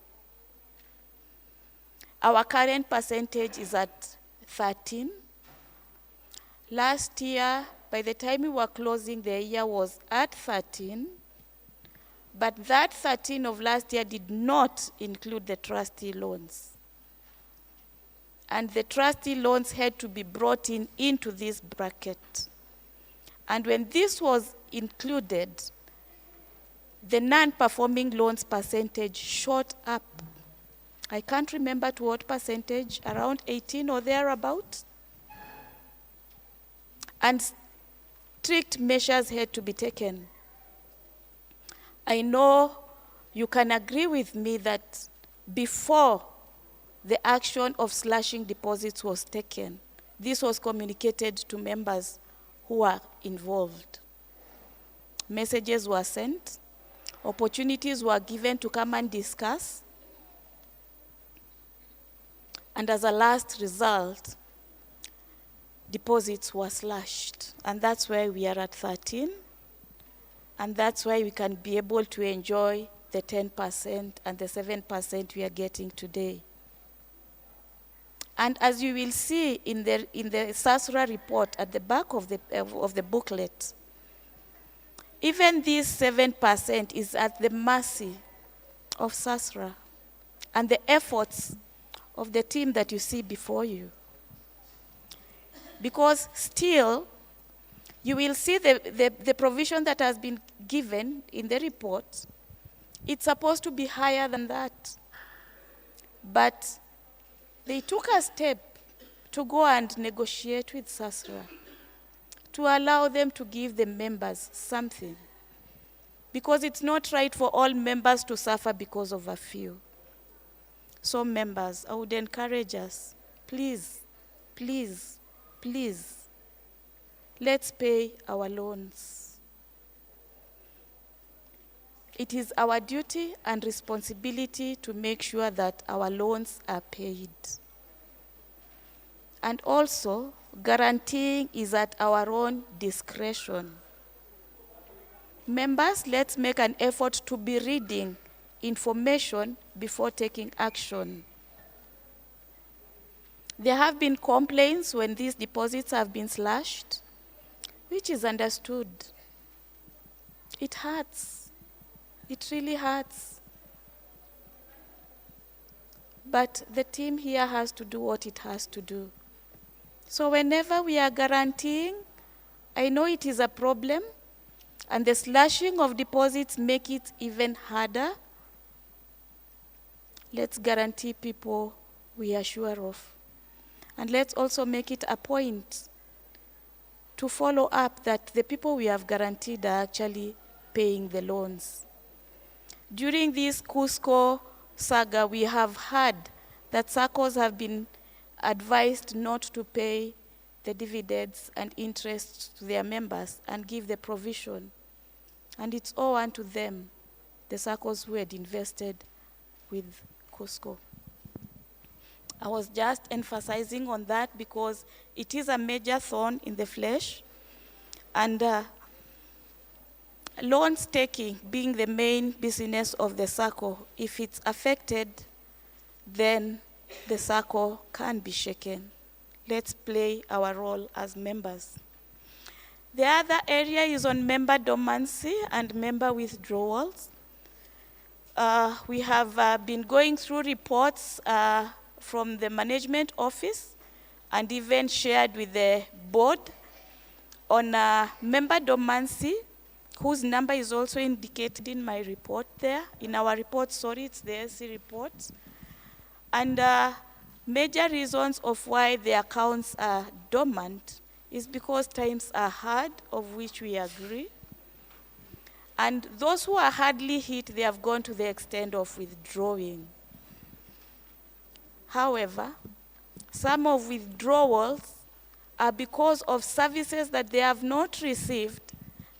Our current percentage is at 13. Last year, by the time we were closing, the year was at 13. But that 13 of last year did not include the trustee loans. And the trustee loans had to be brought into this bracket. And when this was included, the non-performing loans percentage shot up. I can't remember to what percentage, around 18 or thereabout. And strict measures had to be taken. I know you can agree with me that before the action of slashing deposits was taken, this was communicated to members who were involved. Messages were sent, opportunities were given to come and discuss, and as a last result, deposits were slashed. And that's why we are at 13, and that's why we can be able to enjoy the 10% and the 7% we are getting today. And as you will see in the SASRA report at the back of the booklet, even this 7% is at the mercy of SASRA and the efforts of the team that you see before you. Because still, you will see the provision that has been given in the report. It's supposed to be higher than that. But they took a step to go and negotiate with SASRA to allow them to give the members something. Because it's not right for all members to suffer because of a few. So members, I would encourage us, please, please, please, let's pay our loans. It is our duty and responsibility to make sure that our loans are paid. And also, guaranteeing is at our own discretion. Members, let's make an effort to be reading information before taking action. There have been complaints when these deposits have been slashed, which is understood. It hurts. It really hurts. But the team here has to do what it has to do. So whenever we are guaranteeing, I know it is a problem, and the slashing of deposits make it even harder. Let's guarantee people we are sure of. And let's also make it a point to follow up that the people we have guaranteed are actually paying the loans. During this Cusco saga, we have heard that SACCOs have been advised not to pay the dividends and interest to their members and give the provision. And it's all unto them, the SACCOs who had invested with Cusco. I was just emphasizing on that because it is a major thorn in the flesh. And loans taking being the main business of the SACCO, if it's affected, then the SACCO can be shaken. Let's play our role as members. The other area is on member dormancy and member withdrawals. We have been going through reports from the management office and even shared with the board on member dormancy, whose number is also indicated in my report there. In our report, sorry, it's the SC report. And major reasons of why the accounts are dormant is because times are hard, of which we agree. And those who are hardly hit, they have gone to the extent of withdrawing. However, some of withdrawals are because of services that they have not received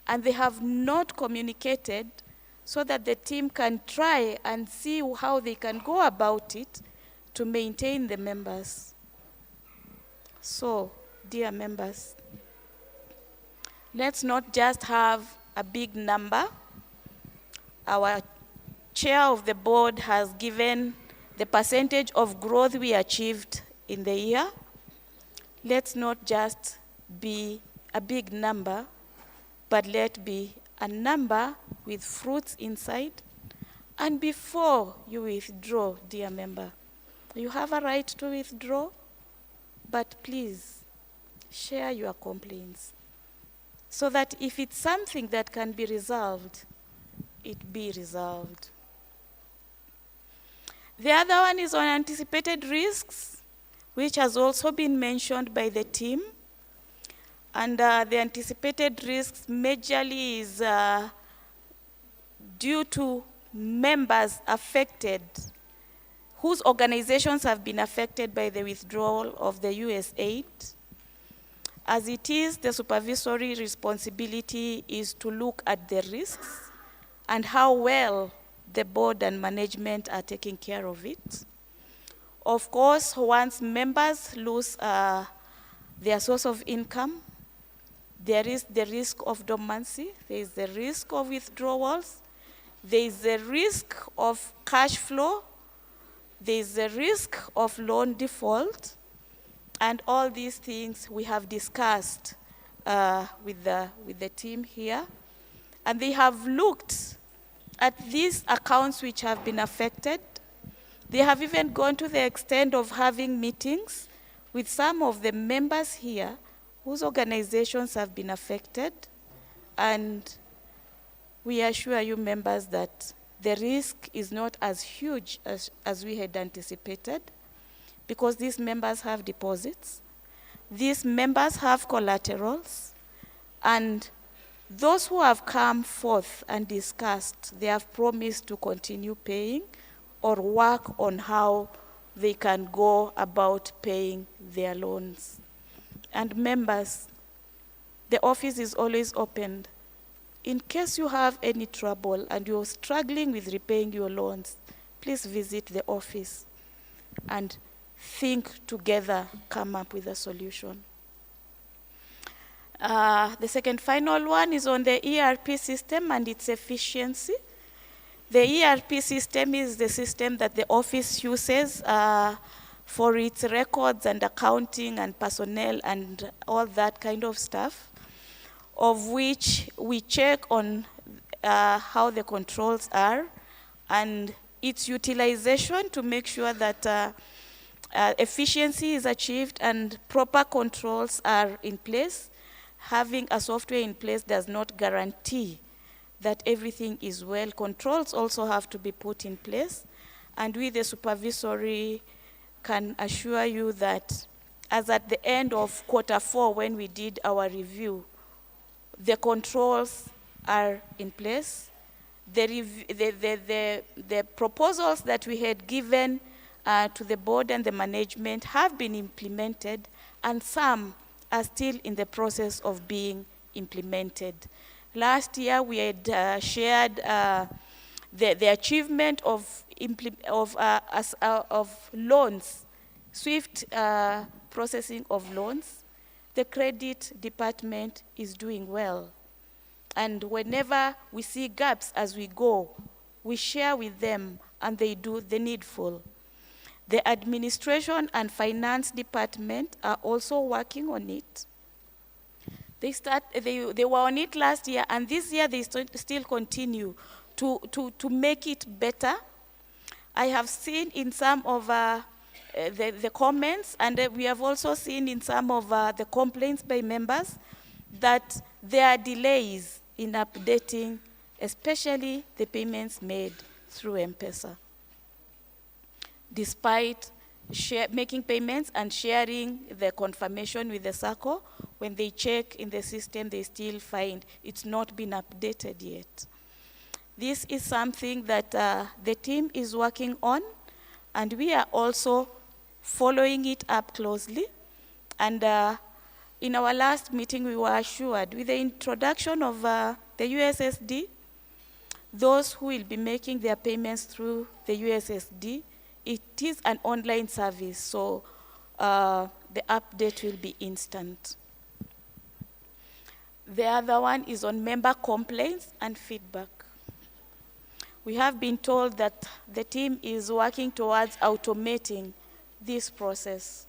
and they have not communicated so that the team can try and see how they can go about it to maintain the members. So, dear members, let's not just have a big number. Our chair of the board has given the percentage of growth we achieved in the year. Let's not just be a big number, but let be a number with fruits inside. And before you withdraw, dear member, you have a right to withdraw, but please share your complaints so that if it's something that can be resolved, it be resolved. The other one is on anticipated risks, which has also been mentioned by the team. And the anticipated risks majorly is due to members affected, whose organizations have been affected by the withdrawal of the US aid. As it is, the supervisory responsibility is to look at the risks and how well the board and management are taking care of it. Of course, once members lose their source of income, there is the risk of dormancy, there is the risk of withdrawals, there is the risk of cash flow, there is the risk of loan default, and all these things we have discussed with the team here. And they have looked at these accounts which have been affected. They have even gone to the extent of having meetings with some of the members here whose organizations have been affected. And we assure you members that the risk is not as huge as we had anticipated, because these members have deposits, these members have collaterals, and those who have come forth and discussed, they have promised to continue paying or work on how they can go about paying their loans. And members, the office is always opened. In case you have any trouble and you're struggling with repaying your loans, please visit the office and think together, come up with a solution. The second final one is on the ERP system and its efficiency. The ERP system is the system that the office uses for its records and accounting and personnel and all that kind of stuff, of which we check on how the controls are and its utilization to make sure that efficiency is achieved and proper controls are in place. Having a software in place does not guarantee that everything is well. Controls also have to be put in place. And we, the supervisory, can assure you that as at the end of Q4, when we did our review, the controls are in place. The proposals that we had given to the board and the management have been implemented, and some are still in the process of being implemented. Last year, we had shared the achievement of loans, swift processing of loans. The credit department is doing well. And whenever we see gaps as we go, we share with them and they do the needful. The administration and finance department are also working on it. They were on it last year, and this year they still continue to make it better. I have seen in some of the comments, and we have also seen in some of the complaints by members, that there are delays in updating, especially the payments made through M-Pesa. Despite making payments and sharing the confirmation with the SACCO, when they check in the system, they still find it's not been updated yet. This is something that the team is working on, and we are also following it up closely. And in our last meeting, we were assured with the introduction of the USSD, those who will be making their payments through the USSD, it is an online service, so the update will be instant. The other one is on member complaints and feedback. We have been told that the team is working towards automating this process.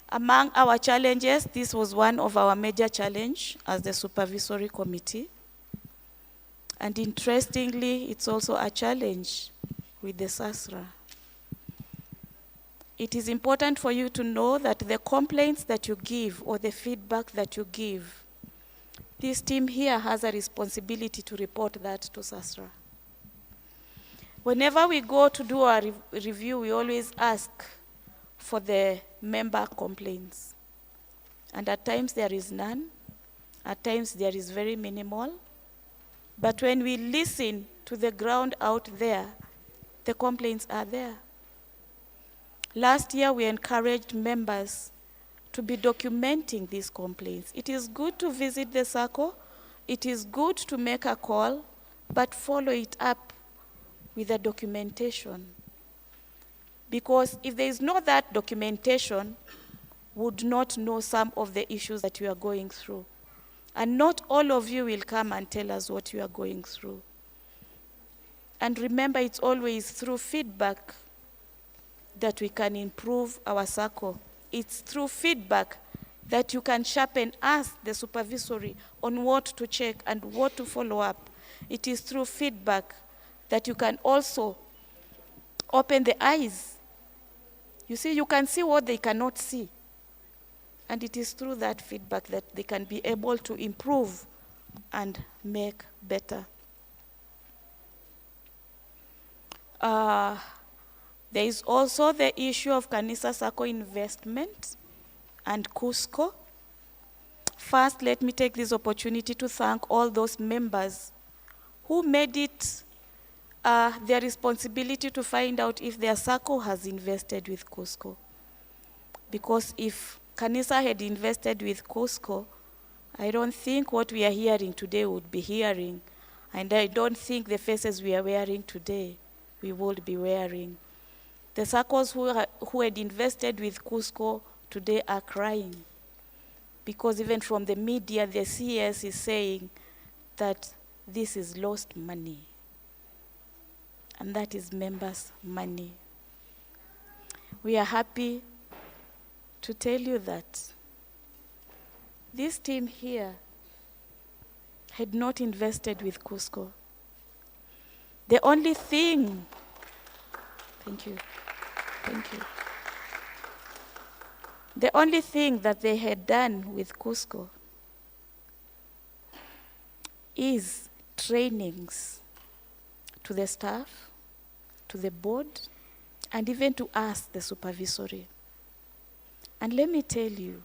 Among our challenges, this was one of our major challenges as the supervisory committee. And interestingly, it's also a challenge with the SASRA. It is important for you to know that the complaints that you give or the feedback that you give, this team here has a responsibility to report that to SASRA. Whenever we go to do our review, we always ask for the member complaints. And at times there is none, at times there is very minimal. But when we listen to the ground out there, the complaints are there. Last year we encouraged members to be documenting these complaints. It is good to visit the SACCO, it is good to make a call, but follow it up with the documentation. Because if there is no that documentation, would not know some of the issues that you are going through. And not all of you will come and tell us what you are going through. And remember, it's always through feedback that we can improve our SACCO. It's through feedback that you can sharpen us, the supervisory, on what to check and what to follow up. It is through feedback that you can also open the eyes. You see, you can see what they cannot see. And it is through that feedback that they can be able to improve and make better. There is also the issue of Kanisa SACCO investment and KUSCO. First, let me take this opportunity to thank all those members who made it their responsibility to find out if their SACCO has invested with KUSCO. Because if Kanisa had invested with KUSCO, I don't think what we are hearing today would be hearing. And I don't think the faces we are wearing today, we would be wearing. The SACCOs who had invested with KUSCO today are crying. Because even from the media, the CS is saying that this is lost money. And that is members' money. We are happy to tell you that this team here had not invested with KUSCO. The only thing, thank you. The only thing that they had done with KUSCO is trainings to the staff, to the board, and even to us, the supervisory. And let me tell you,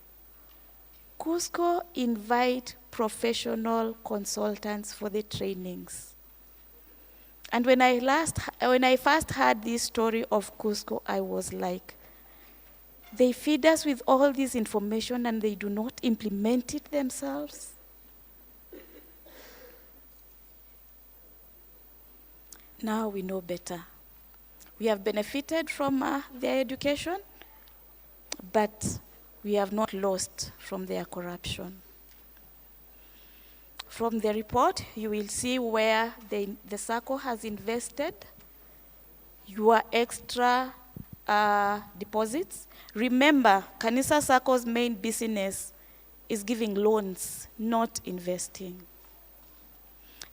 KUSCO invite professional consultants for the trainings. And when I first heard this story of KUSCO, I was like, they feed us with all this information and they do not implement it themselves. Now we know better. We have benefited from their education, but we have not lost from their corruption. From the report, you will see where the SACCO has invested your extra deposits. Remember, Kanisa SACCO's main business is giving loans, not investing.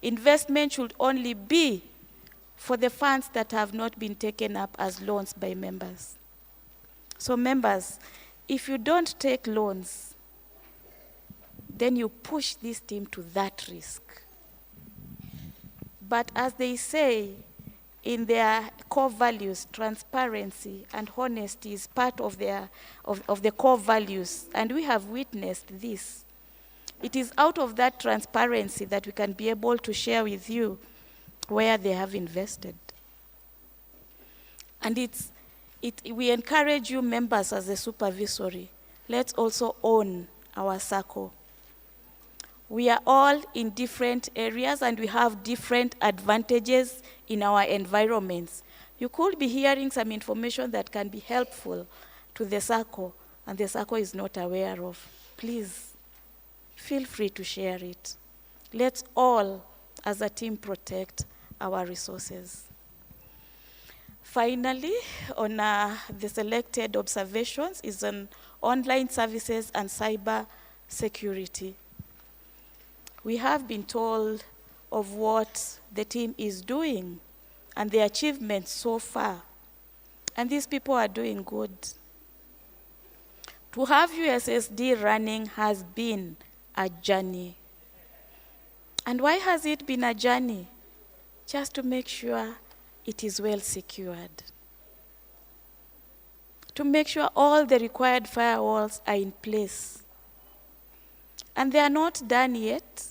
Investment should only be for the funds that have not been taken up as loans by members. So members, if you don't take loans, then you push this team to that risk. But as they say, in their core values, transparency and honesty is part of the core values, and we have witnessed this. It is out of that transparency that we can be able to share with you where they have invested. And we encourage you members as a supervisory, let's also own our SACCO. We are all in different areas and we have different advantages in our environments. You could be hearing some information that can be helpful to the SACCO and the SACCO is not aware of. Please, feel free to share it. Let's all, as a team, protect our resources. Finally, on the selected observations is on online services and cyber security. We have been told of what the team is doing and the achievements so far. And these people are doing good. To have USSD running has been a journey. And why has it been a journey? Just to make sure it is well secured. To make sure all the required firewalls are in place. And they are not done yet.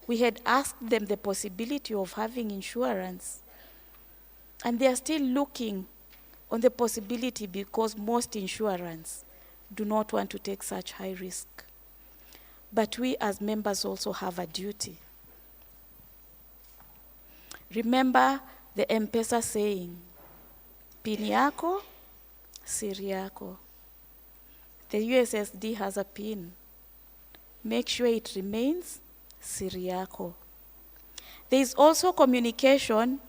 We had asked them the possibility of having insurance. And they are still looking on the possibility because most insurance do not want to take such high risk. But we as members also have a duty. Remember the M-Pesa saying, pin yako, siri yako. The USSD has a pin. Make sure it remains siri yako. There is also communication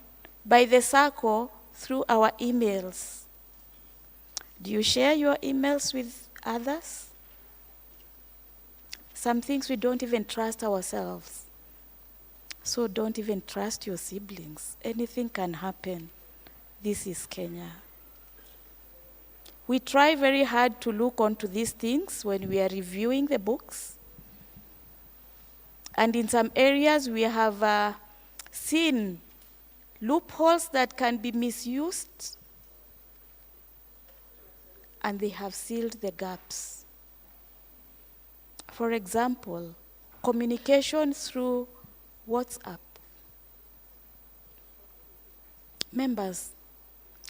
by the SACCO through our emails. Do you share your emails with others? Some things we don't even trust ourselves. So don't even trust your siblings. Anything can happen. This is Kenya. We try very hard to look onto these things when we are reviewing the books. And in some areas we have seen loopholes that can be misused, and they have sealed the gaps. For example, communication through WhatsApp. Members,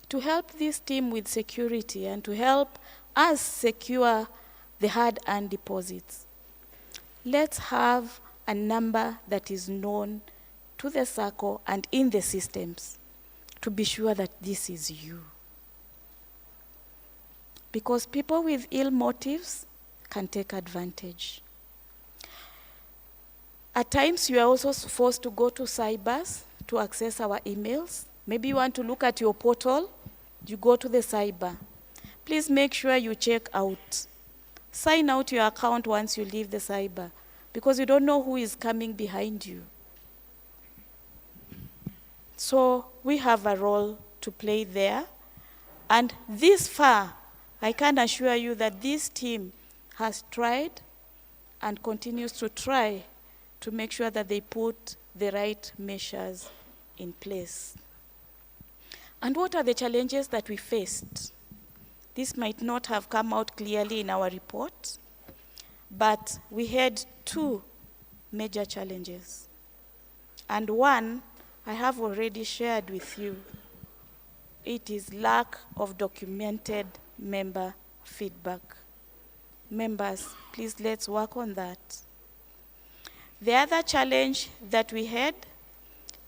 to help this team with security and to help us secure the hard-earned deposits, let's have a number that is known to the SACCO and in the systems to be sure that this is you. Because people with ill motives can take advantage. At times, you are also forced to go to cybers to access our emails. Maybe you want to look at your portal, you go to the cyber. Please make sure you check out. Sign out your account once you leave the cyber, because you don't know who is coming behind you. So we have a role to play there. And this far, I can assure you that this team has tried and continues to try to make sure that they put the right measures in place. And what are the challenges that we faced? This might not have come out clearly in our report, but we had two major challenges. And one, I have already shared with you. It is lack of documented member feedback. Members, please let's work on that. The other challenge that we had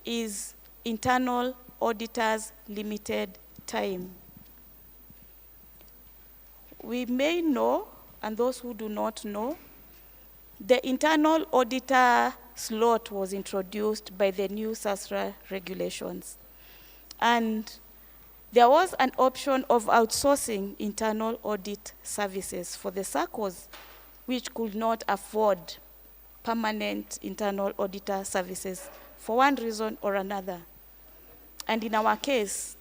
is internal auditors' limited time. We may know, and those who do not know, the internal auditor slot was introduced by the new SASRA regulations. And there was an option of outsourcing internal audit services for the SACCOs, which could not afford permanent internal auditor services for one reason or another. And in our case,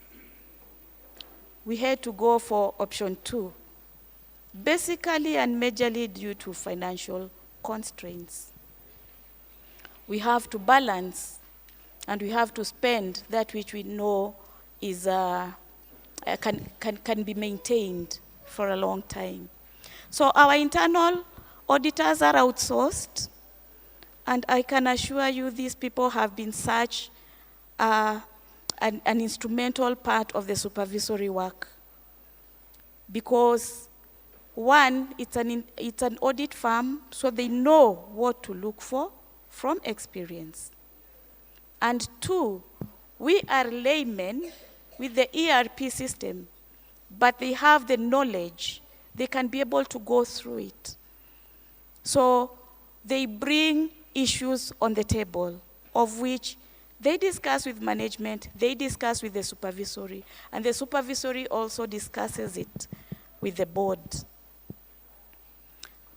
we had to go for option 2, basically and majorly due to financial constraints. We have to balance, and we have to spend that which we know is can be maintained for a long time. So our internal auditors are outsourced, and I can assure you these people have been such an instrumental part of the supervisory work. Because one, it's an audit firm, so they know what to look for from experience. And two, we are laymen with the ERP system, but they have the knowledge. They can be able to go through it. So they bring issues on the table, of which they discuss with management, they discuss with the supervisory, and the supervisory also discusses it with the board.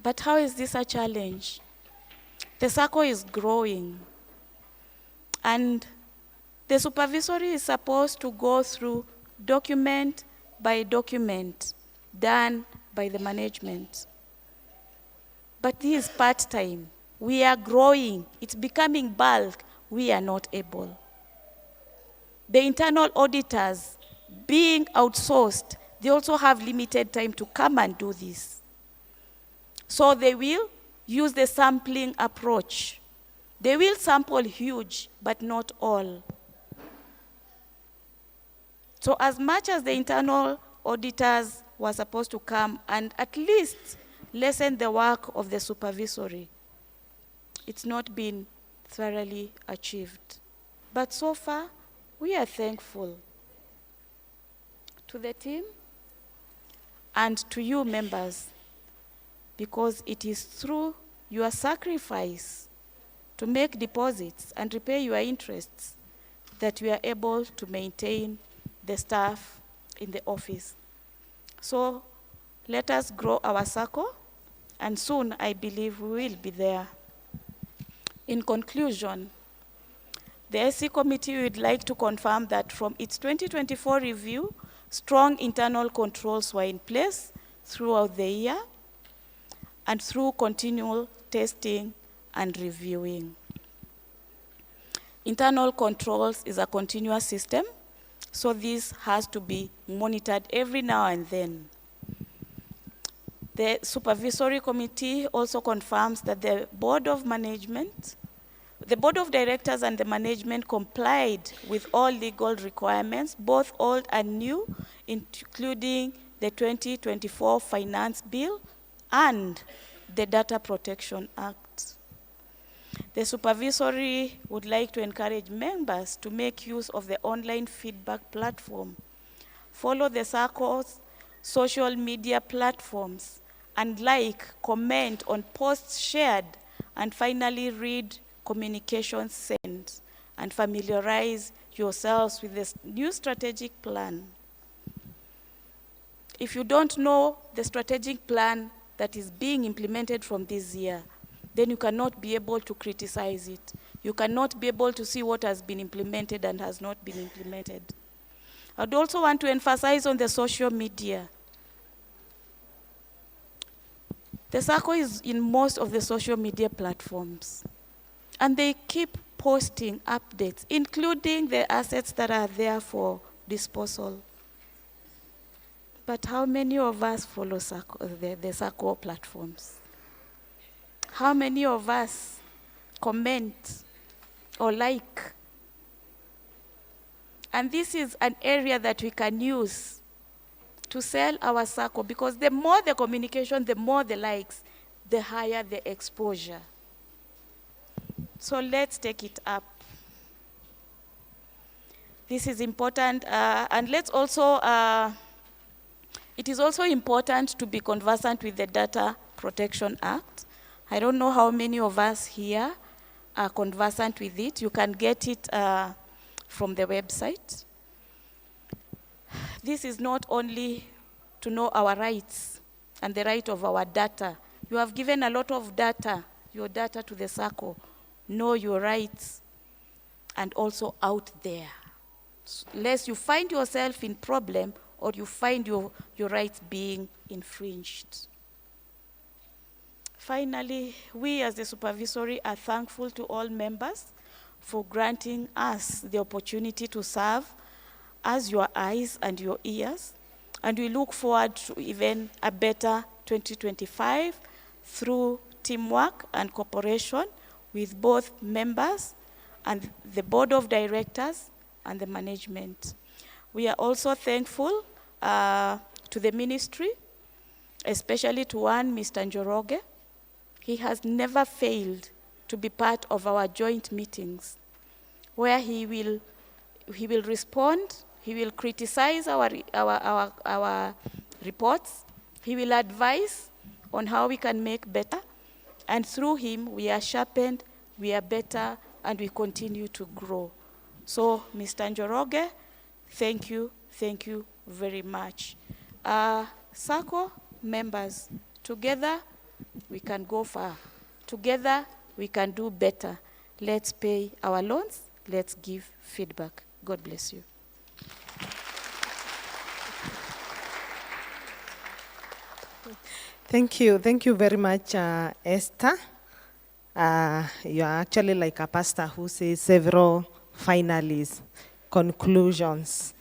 But how is this a challenge? The SACCO is growing, and the supervisory is supposed to go through document by document done by the management. But this is part-time. We are growing. It's becoming bulk. We are not able. The internal auditors, being outsourced, they also have limited time to come and do this. So they will use the sampling approach. They will sample huge, but not all. So as much as the internal auditors were supposed to come and at least lessen the work of the supervisory, it's not been thoroughly achieved. But so far, we are thankful to the team and to you members, because it is through your sacrifice to make deposits and repay your interests that we are able to maintain the staff in the office. So let us grow our SACCO, and soon I believe we will be there. In conclusion, the SC committee would like to confirm that from its 2024 review, strong internal controls were in place throughout the year and through continual testing and reviewing. Internal controls is a continuous system, so this has to be monitored every now and then. The supervisory committee also confirms that the board of management, the board of directors and the management complied with all legal requirements, both old and new, including the 2024 Finance Bill and the Data Protection Act. The supervisory would like to encourage members to make use of the online feedback platform, follow the SACCO's social media platforms, and like, comment on posts shared, and finally read communications sent, and familiarize yourselves with this new strategic plan. If you don't know the strategic plan that is being implemented from this year, then you cannot be able to criticize it. You cannot be able to see what has been implemented and has not been implemented. I'd also want to emphasize on the social media. The SACCO is in most of the social media platforms, and they keep posting updates, including the assets that are there for disposal. But how many of us follow the SACCO platforms? How many of us comment or like? And this is an area that we can use to sell our SACCO, because the more the communication, the more the likes, the higher the exposure. So let's take it up. This is important, and let's also, it is also important to be conversant with the Data Protection Act. I don't know how many of us here are conversant with it. You can get it from the website. This is not only to know our rights and the right of our data. You have given a lot of data, your data to the SACCO. Know your rights, and also out there. Lest you find yourself in problem or you find your rights being infringed. Finally, we as the supervisory are thankful to all members for granting us the opportunity to serve as your eyes and your ears, and we look forward to even a better 2025 through teamwork and cooperation with both members and the board of directors and the management. We are also thankful to the ministry, especially to one, Mr. Njoroge. He has never failed to be part of our joint meetings, where he will respond, he will criticize our reports, he will advise on how we can make better, And through him, we are sharpened, we are better, and we continue to grow. So, Mr. Njoroge, thank you very much. SACCO members, together we can go far. Together we can do better. Let's pay our loans, let's give feedback. God bless you. Thank you very much, Esther. You are actually like a pastor who says several finales, conclusions.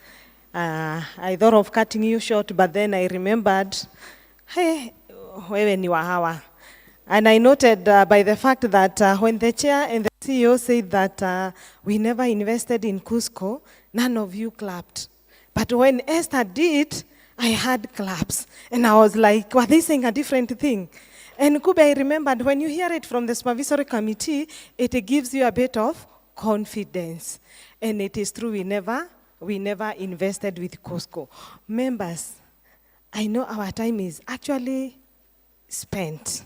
I thought of cutting you short, but then I remembered, hey, wewe ni wa hawa. And I noted by the fact that when the chair and the CEO said that we never invested in Cusco, none of you clapped. But when Esther did, I had claps. And I was like, were they saying a different thing? And Kube, I remembered when you hear it from the supervisory committee, it gives you a bit of confidence. And it is true, we never invested with Cusco. Members, I know our time is actually spent,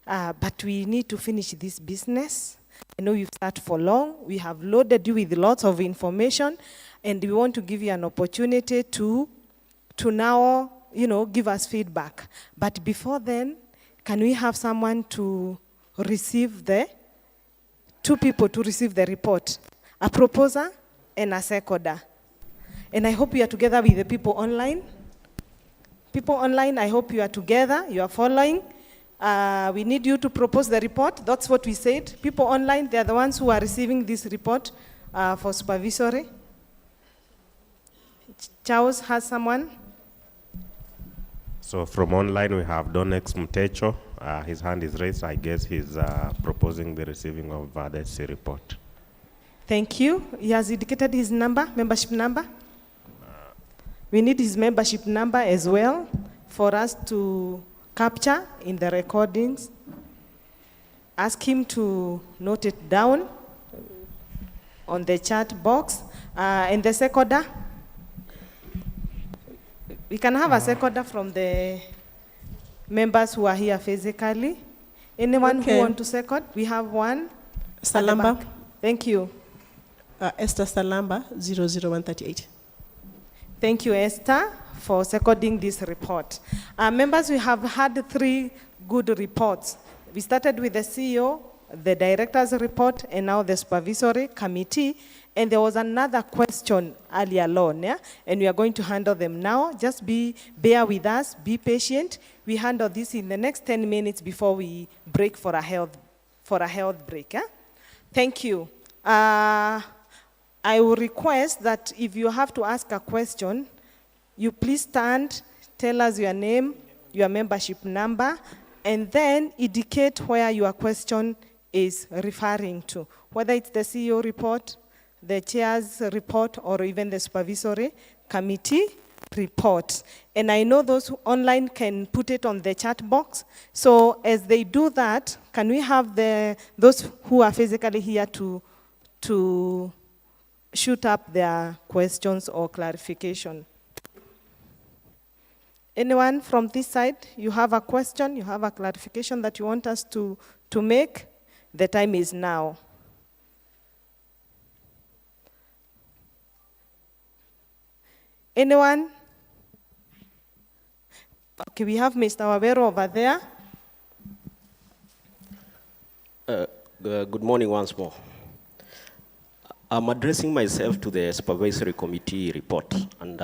but we need to finish this business. I know you've sat for long. We have loaded you with lots of information, and we want to give you an opportunity to now, give us feedback. But before then, can we have someone to receive two people to receive the report? A proposer and a seconder. And I hope you are together with the people online. People online, I hope you are together, you are following. We need you to propose the report. That's what we said. People online, they are the ones who are receiving this report for supervisory. Charles has someone. So from online, we have Donex Mtecho. His hand is raised. I guess he's proposing the receiving of the SC report. Thank you. He has indicated his number, membership number. We need his membership number as well for us to capture in the recordings. Ask him to note it down on the chat box. And the seconder, we can have a seconder from the members who are here physically. Anyone who want to second? We have one. Salamba. Thank you. Esther Salamba, 00138. Thank you, Esther, for seconding this report. Members, we have had 3 good reports. We started with the CEO, the director's report, and now the supervisory committee. And there was another question earlier on, yeah? And we are going to handle them now. Just bear with us, be patient. We handle this in the next 10 minutes before we break for a health break. Yeah? Thank you. I will request that if you have to ask a question, you please stand, tell us your name, your membership number, and then indicate where your question is referring to, whether it's the CEO report, the chair's report, or even the supervisory committee report. And I know those who online can put it on the chat box. So as they do that, can we have those who are physically here to shoot up their questions or clarification? Anyone from this side, you have a question, you have a clarification that you want us to make? The time is now. Anyone? Okay, we have Mr. Wabero over there. Good morning once more. I'm addressing myself to the supervisory committee report, and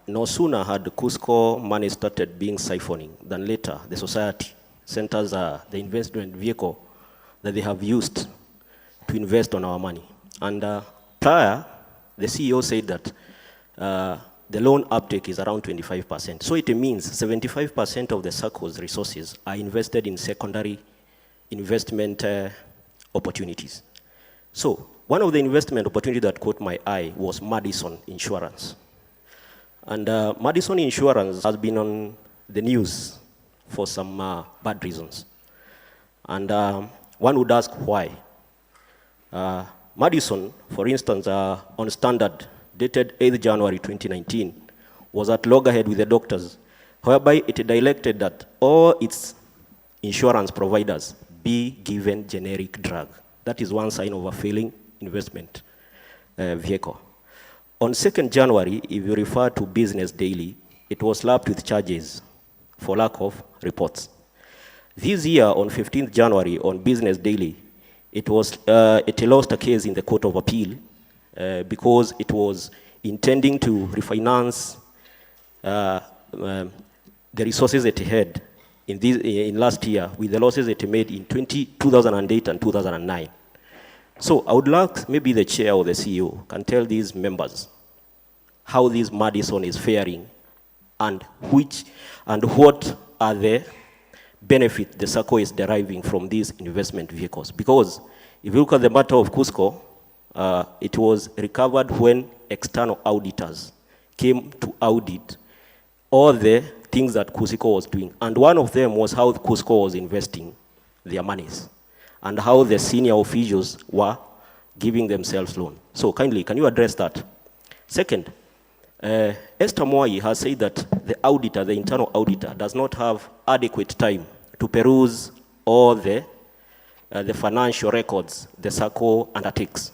no sooner had the Cusco money started being siphoning than later the society sent us the investment vehicle that they have used to invest on our money. And prior, the CEO said that the loan uptake is around 25%. So it means 75% of the SACCO's resources are invested in secondary investment opportunities. So one of the investment opportunities that caught my eye was Madison Insurance. And Madison Insurance has been on the news for some bad reasons. And one would ask why. Madison, for instance, on standard dated 8th January 2019, was at loggerhead with the doctors, whereby it directed that all its insurance providers be given generic drug. That is one sign of a failing investment vehicle. On 2nd January, if you refer to Business Daily, it was slapped with charges for lack of reports. This year, on 15th January, on Business Daily, it lost a case in the Court of Appeal because it was intending to refinance the resources it had in last year with the losses it made in 2008 and 2009. So I would like maybe the chair or the CEO can tell these members how this Madison is faring and what are the benefits the SACCO is deriving from these investment vehicles. Because if you look at the matter of Cusco, it was recovered when external auditors came to audit all the things that Cusco was doing. And one of them was how Cusco was investing their monies and how the senior officials were giving themselves loan. So kindly, can you address that? Second, Esther Mwai has said that the auditor, the internal auditor, does not have adequate time to peruse all the financial records the SACCO undertakes.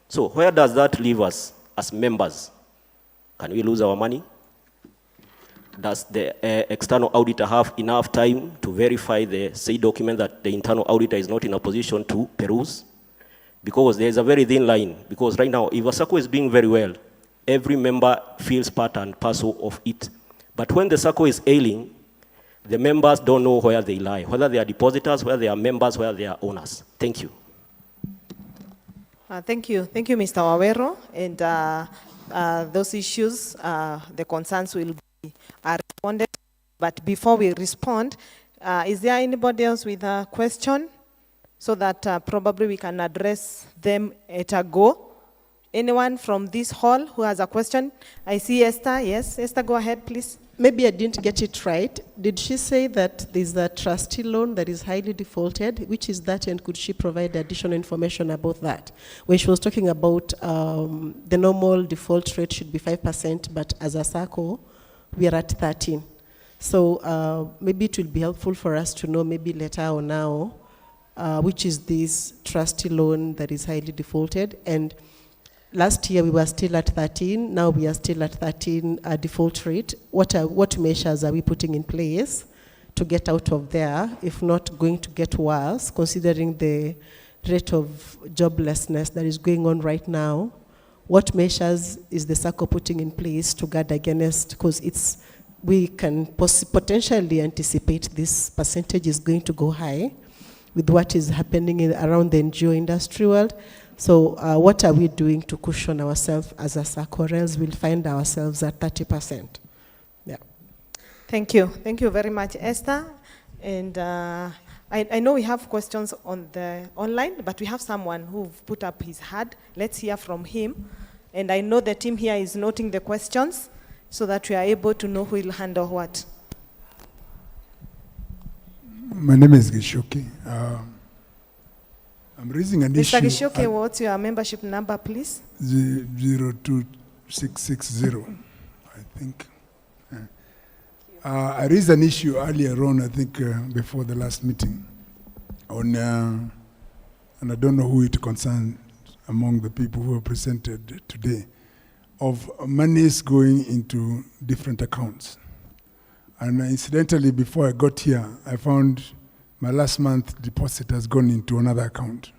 So where does that leave us as members? Can we lose our money? Does the external auditor have enough time to verify the said document that the internal auditor is not in a position to peruse? Because there's a very thin line. Because right now, if a SACCO is doing very well, every member feels part and parcel of it. But when the SACCO is ailing, the members don't know where they lie, whether they are depositors, whether they are members, whether they are owners. Thank you. Thank you, Mr. Wawero. And those issues, the concerns will be responded. But before we respond, is there anybody else with a question so that probably we can address them at a go? Anyone from this hall who has a question? I see Esther. Yes, Esther, go ahead, please. Maybe I didn't get it right. Did she say that there's a trustee loan that is highly defaulted? Which is that, and could she provide additional information about that? When she was talking about the normal default rate should be 5%, but as a SACCO, we are at 13. So maybe it will be helpful for us to know maybe later or now, which is this trustee loan that is highly defaulted. And last year we were still at 13, now we are still at 13 default rate. What measures are we putting in place to get out of there, if not going to get worse, considering the rate of joblessness that is going on right now? What measures is the SACCO putting in place to guard against, because we can potentially anticipate this percentage is going to go high with what is happening around the NGO industry world. So what are we doing to cushion ourselves as a SACCO, or else we'll find ourselves at 30%? Yeah. Thank you. Thank you very much, Esther. And I know we have questions on the online, but we have someone who put up his hand. Let's hear from him. And I know the team here is noting the questions so that we are able to know who will handle what. My name is Gishoki. I'm raising an issue. Mr. Gishoke, what's your membership number, please? 02660, I think. I raised an issue earlier on, I think, before the last meeting, on, and I don't know who it concerns among the people who are presented today, of monies going into different accounts. And incidentally, before I got here, I found my last month deposit has gone into another account.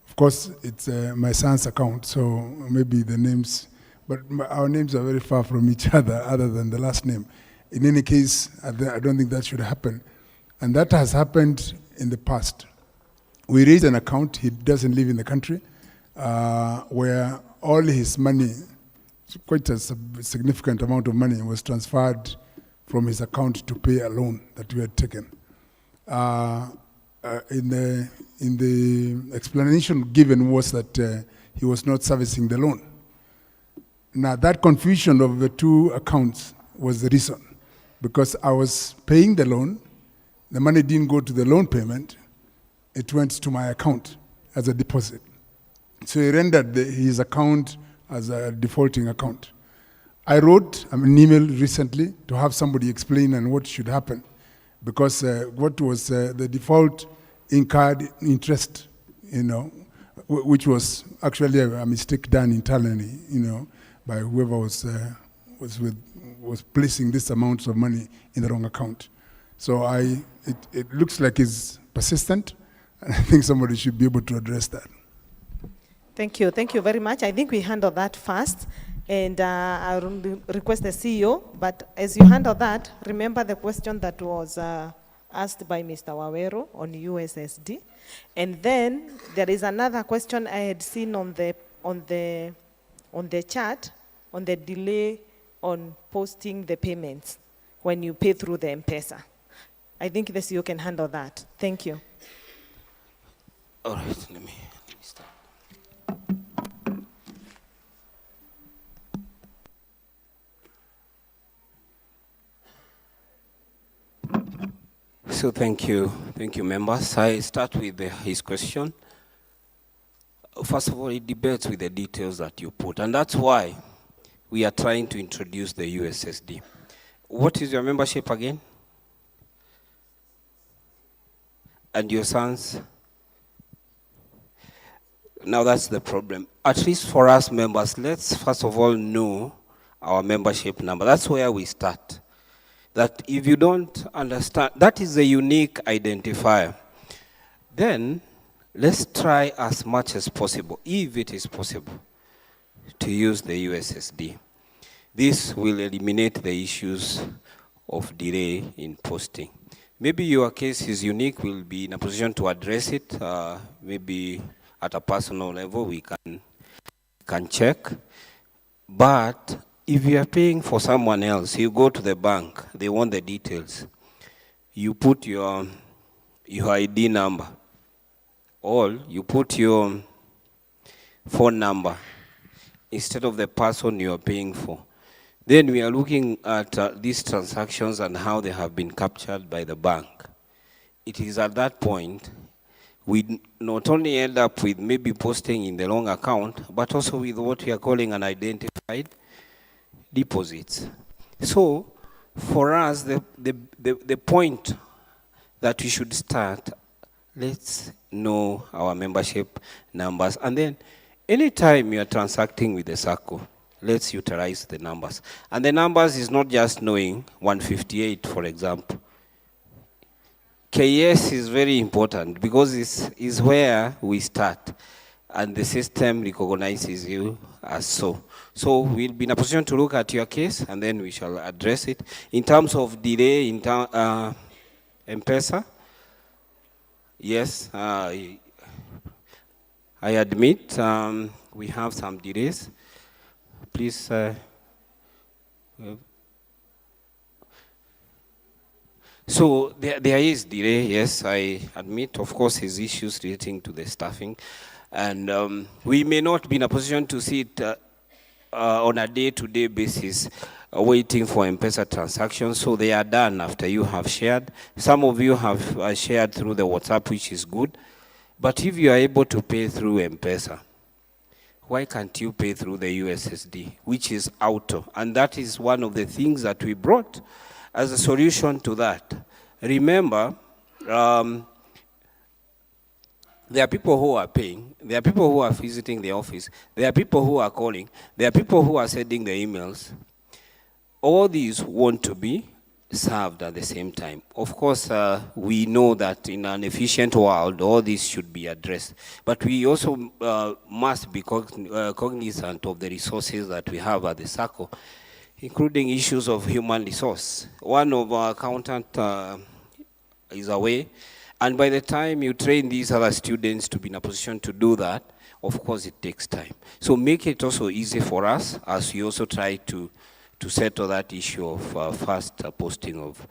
Of course, it's my son's account, so maybe the names, but our names are very far from each other than the last name. In any case, I don't think that should happen. And that has happened in the past. We raised an account, he doesn't live in the country, where all his money, quite a significant amount of money, was transferred from his account to pay a loan that we had taken. In the explanation given was that he was not servicing the loan. Now that confusion of the two accounts was the reason, because I was paying the loan, the money didn't go to the loan payment, it went to my account as a deposit. So he rendered his account as a defaulting account. I wrote an email recently to have somebody explain and what should happen. because what was the default incurred interest, which was actually a mistake done internally, by whoever was placing this amount of money in the wrong account. So it looks like it's persistent, and I think somebody should be able to address that. Thank you very much. I think we handle that first, and I will request the CEO, but as you handle that, remember the question that was asked by Mr. Wawero on USSD, and then there is another question I had seen on the chat, on the delay on posting the payments when you pay through the M-Pesa. I think the CEO can handle that. Thank you. All right, let me start. So thank you, members. I start with his question. First of all, it debates with the details that you put, and that's why we are trying to introduce the USSD. What is your membership again? And your sons? Now that's the problem. At least for us members, let's first of all know our membership number. That's where we start. That if you don't understand, that is a unique identifier. Then let's try as much as possible, if it is possible, to use the USSD. This will eliminate the issues of delay in posting. Maybe your case is unique, we'll be in a position to address it. Maybe at a personal level, we can check. But if you are paying for someone else, you go to the bank, they want the details. You put your ID number, or you put your phone number instead of the person you are paying for. Then we are looking at these transactions and how they have been captured by the bank. It is at that point we not only end up with maybe posting in the wrong account, but also with what we are calling an identified deposits. So for us, the point that we should start, let's know our membership numbers. And then anytime you are transacting with the SACCO, let's utilize the numbers. And the numbers is not just knowing 158, for example. KS is very important because it's where we start, and the system recognizes you as so. So we'll be in a position to look at your case, and then we shall address it. In terms of delay, in M-Pesa, yes, I admit we have some delays. Please, so there is delay, yes, I admit. Of course, there's issues relating to the staffing. And we may not be in a position to see it on a day-to-day basis, waiting for M-Pesa transactions. So they are done after you have shared. Some of you have shared through the WhatsApp, which is good. But if you are able to pay through M-Pesa, why can't you pay through the USSD, which is auto? And that is one of the things that we brought as a solution to that. Remember, there are people who are paying, there are people who are visiting the office, there are people who are calling, there are people who are sending the emails. All these want to be served at the same time. Of course, we know that in an efficient world, all this should be addressed. But we also must be cognizant of the resources that we have at the SACCO, including issues of human resource. One of our accountants is away, and by the time you train these other students to be in a position to do that, of course it takes time. So make it also easy for us as we also try to settle that issue of fast posting of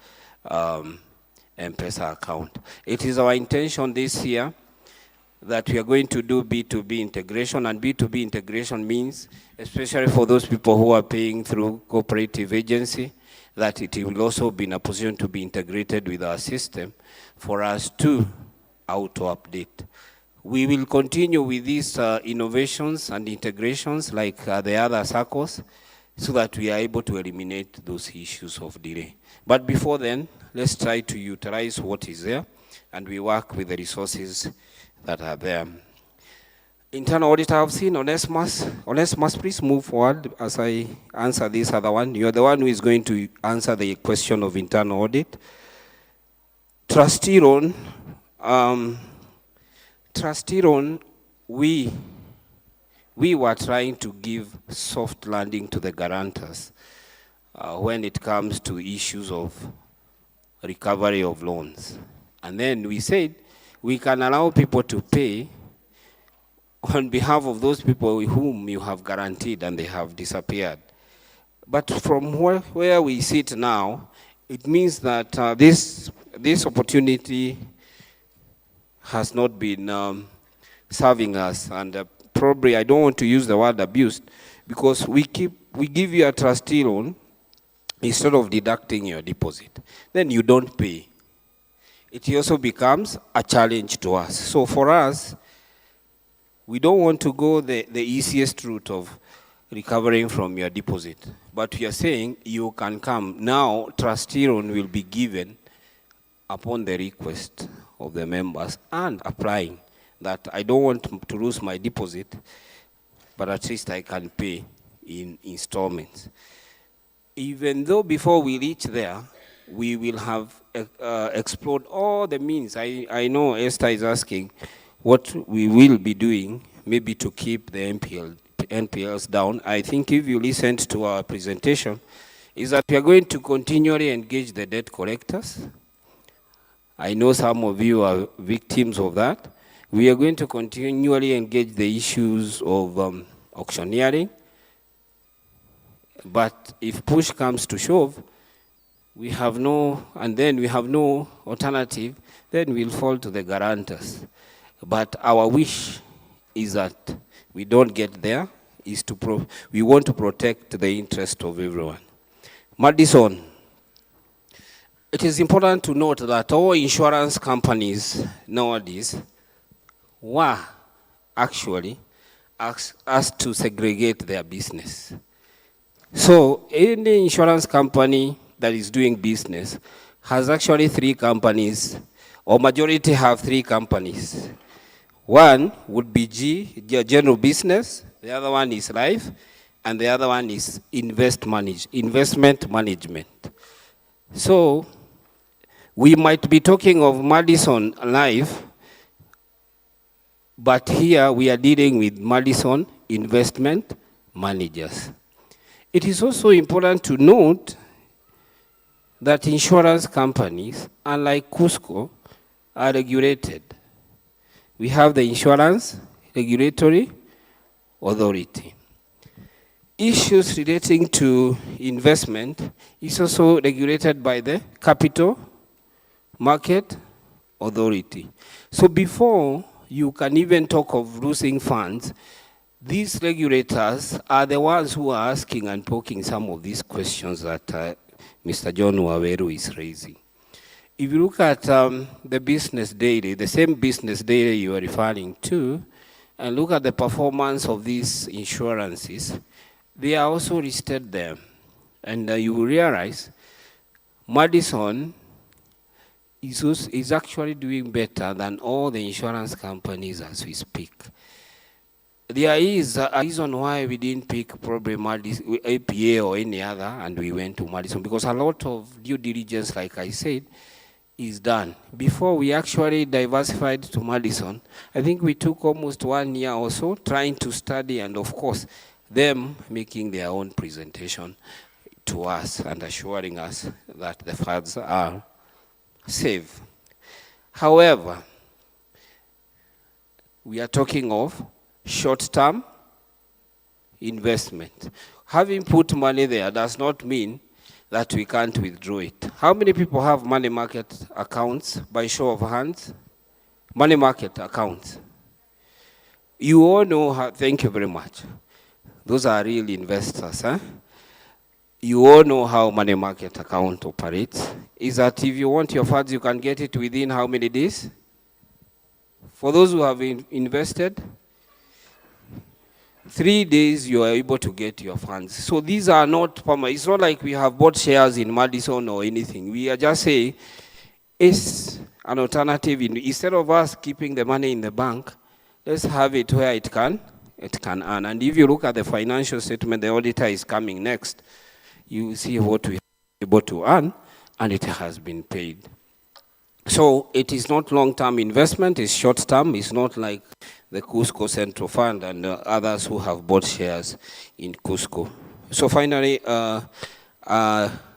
M-Pesa account. It is our intention this year that we are going to do B2B integration, and B2B integration means, especially for those people who are paying through cooperative agency, that it will also be in a position to be integrated with our system for us to auto-update. We will continue with these innovations and integrations like the other SACCOs. so that we are able to eliminate those issues of delay. But before then, let's try to utilize what is there, and we work with the resources that are there. Internal auditor, I've seen Onesimus. Onesimus, please move forward as I answer this other one. You're the one who is going to answer the question of internal audit. Trustee loan, we were trying to give soft landing to the guarantors when it comes to issues of recovery of loans. And then we said we can allow people to pay on behalf of those people whom you have guaranteed and they have disappeared. But from where we sit now, it means that this opportunity has not been serving us, and probably I don't want to use the word abused, because we give you a trustee loan instead of deducting your deposit. Then you don't pay. It also becomes a challenge to us. So for us, we don't want to go the easiest route of recovering from your deposit. But we are saying you can come. Now, trustee loan will be given upon the request of the members and applying that I don't want to lose my deposit, but at least I can pay in installments. Even though before we reach there, we will have explored all the means. I know Esther is asking what we will be doing, maybe to keep the NPLs down. I think if you listened to our presentation, is that we are going to continually engage the debt collectors. I know some of you are victims of that. We are going to continually engage the issues of auctioneering. But if push comes to shove, we have no alternative, then we'll fall to the guarantors. But our wish is that we don't get there, we want to protect the interest of everyone. Madison, it is important to note that all insurance companies nowadays were actually asked to segregate their business. So any insurance company that is doing business has actually 3 companies, or majority have 3 companies. One would be general business, the other one is life, and the other one is investment management. So we might be talking of Madison Life, but here we are dealing with Madison Investment Managers. It is also important to note that insurance companies, unlike Cusco, are regulated. We have the Insurance Regulatory Authority. Issues relating to investment is also regulated by the Capital Market Authority. So before you can even talk of losing funds, these regulators are the ones who are asking and poking some of these questions that Mr. John Waweru is raising. If you look at the business daily, the same business daily you are referring to, and look at the performance of these insurances, they are also listed there. And you will realize Madison is actually doing better than all the insurance companies as we speak. There is a reason why we didn't pick probably APA or any other, and we went to Madison, because a lot of due diligence, like I said, is done. Before we actually diversified to Madison, I think we took almost 1 year or so trying to study, and of course, them making their own presentation to us and assuring us that the funds are safe. However, we are talking of short-term investment. Having put money there does not mean that we can't withdraw it. How many people have money market accounts by show of hands? Money market accounts. You all know how, thank you very much. Those are real investors. You all know how money market account operates. Is that if you want your funds, you can get it within how many days? For those who have invested, 3 days you are able to get your funds. So these are not permanent. It's not like we have bought shares in Madison or anything. We are just saying it's an alternative. Instead of us keeping the money in the bank, let's have it where it can earn. And if you look at the financial statement, the auditor is coming next, you see what we are able to earn, and it has been paid. So it is not long-term investment, it's short-term. It's not like the Cusco Central Fund and others who have bought shares in Cusco. So finally,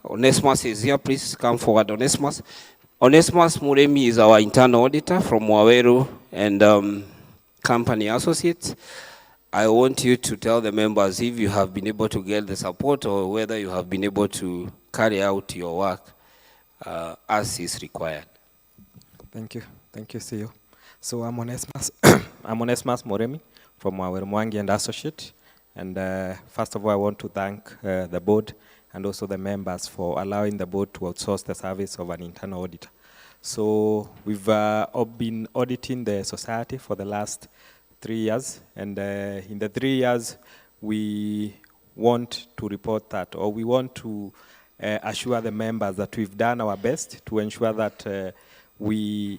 Onesimus is here. Please come forward, Onesimus. Onesimus Muremi is our internal auditor from Waweru and Company Associates. I want you to tell the members if you have been able to get the support or whether you have been able to carry out your work as is required. Thank you, CEO. So I'm Onesimus, I'm Onesimus Moremi from Mwangi and Associate. And first of all, I want to thank the board and also the members for allowing the board to outsource the service of an internal auditor. So we've been auditing the society for the last 3 years. And in the 3 years, we want to report that, or we want to assure the members that we've done our best to ensure that we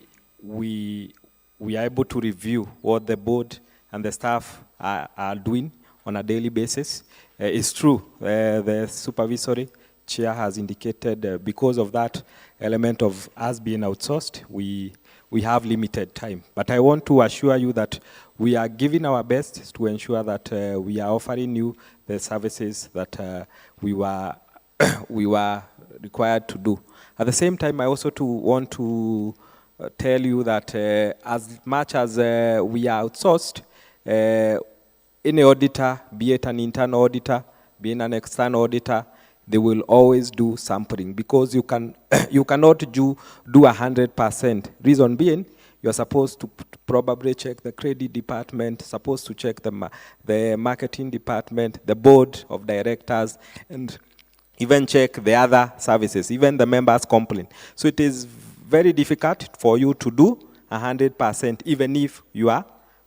are able to review what the board and the staff are doing on a daily basis. It's true, the supervisory chair has indicated because of that element of us being outsourced, we have limited time. But I want to assure you that we are giving our best to ensure that we are offering you the services that we were required to do. At the same time, I also want to tell you that as much as we are outsourced, any auditor, be it an internal auditor, be it an external auditor, they will always do sampling because you cannot do 100%. Reason being, you're supposed to probably check the credit department, supposed to check the marketing department, the board of directors, and even check the other services, even the members' complaint. So it is very difficult for you to do 100%, even if you are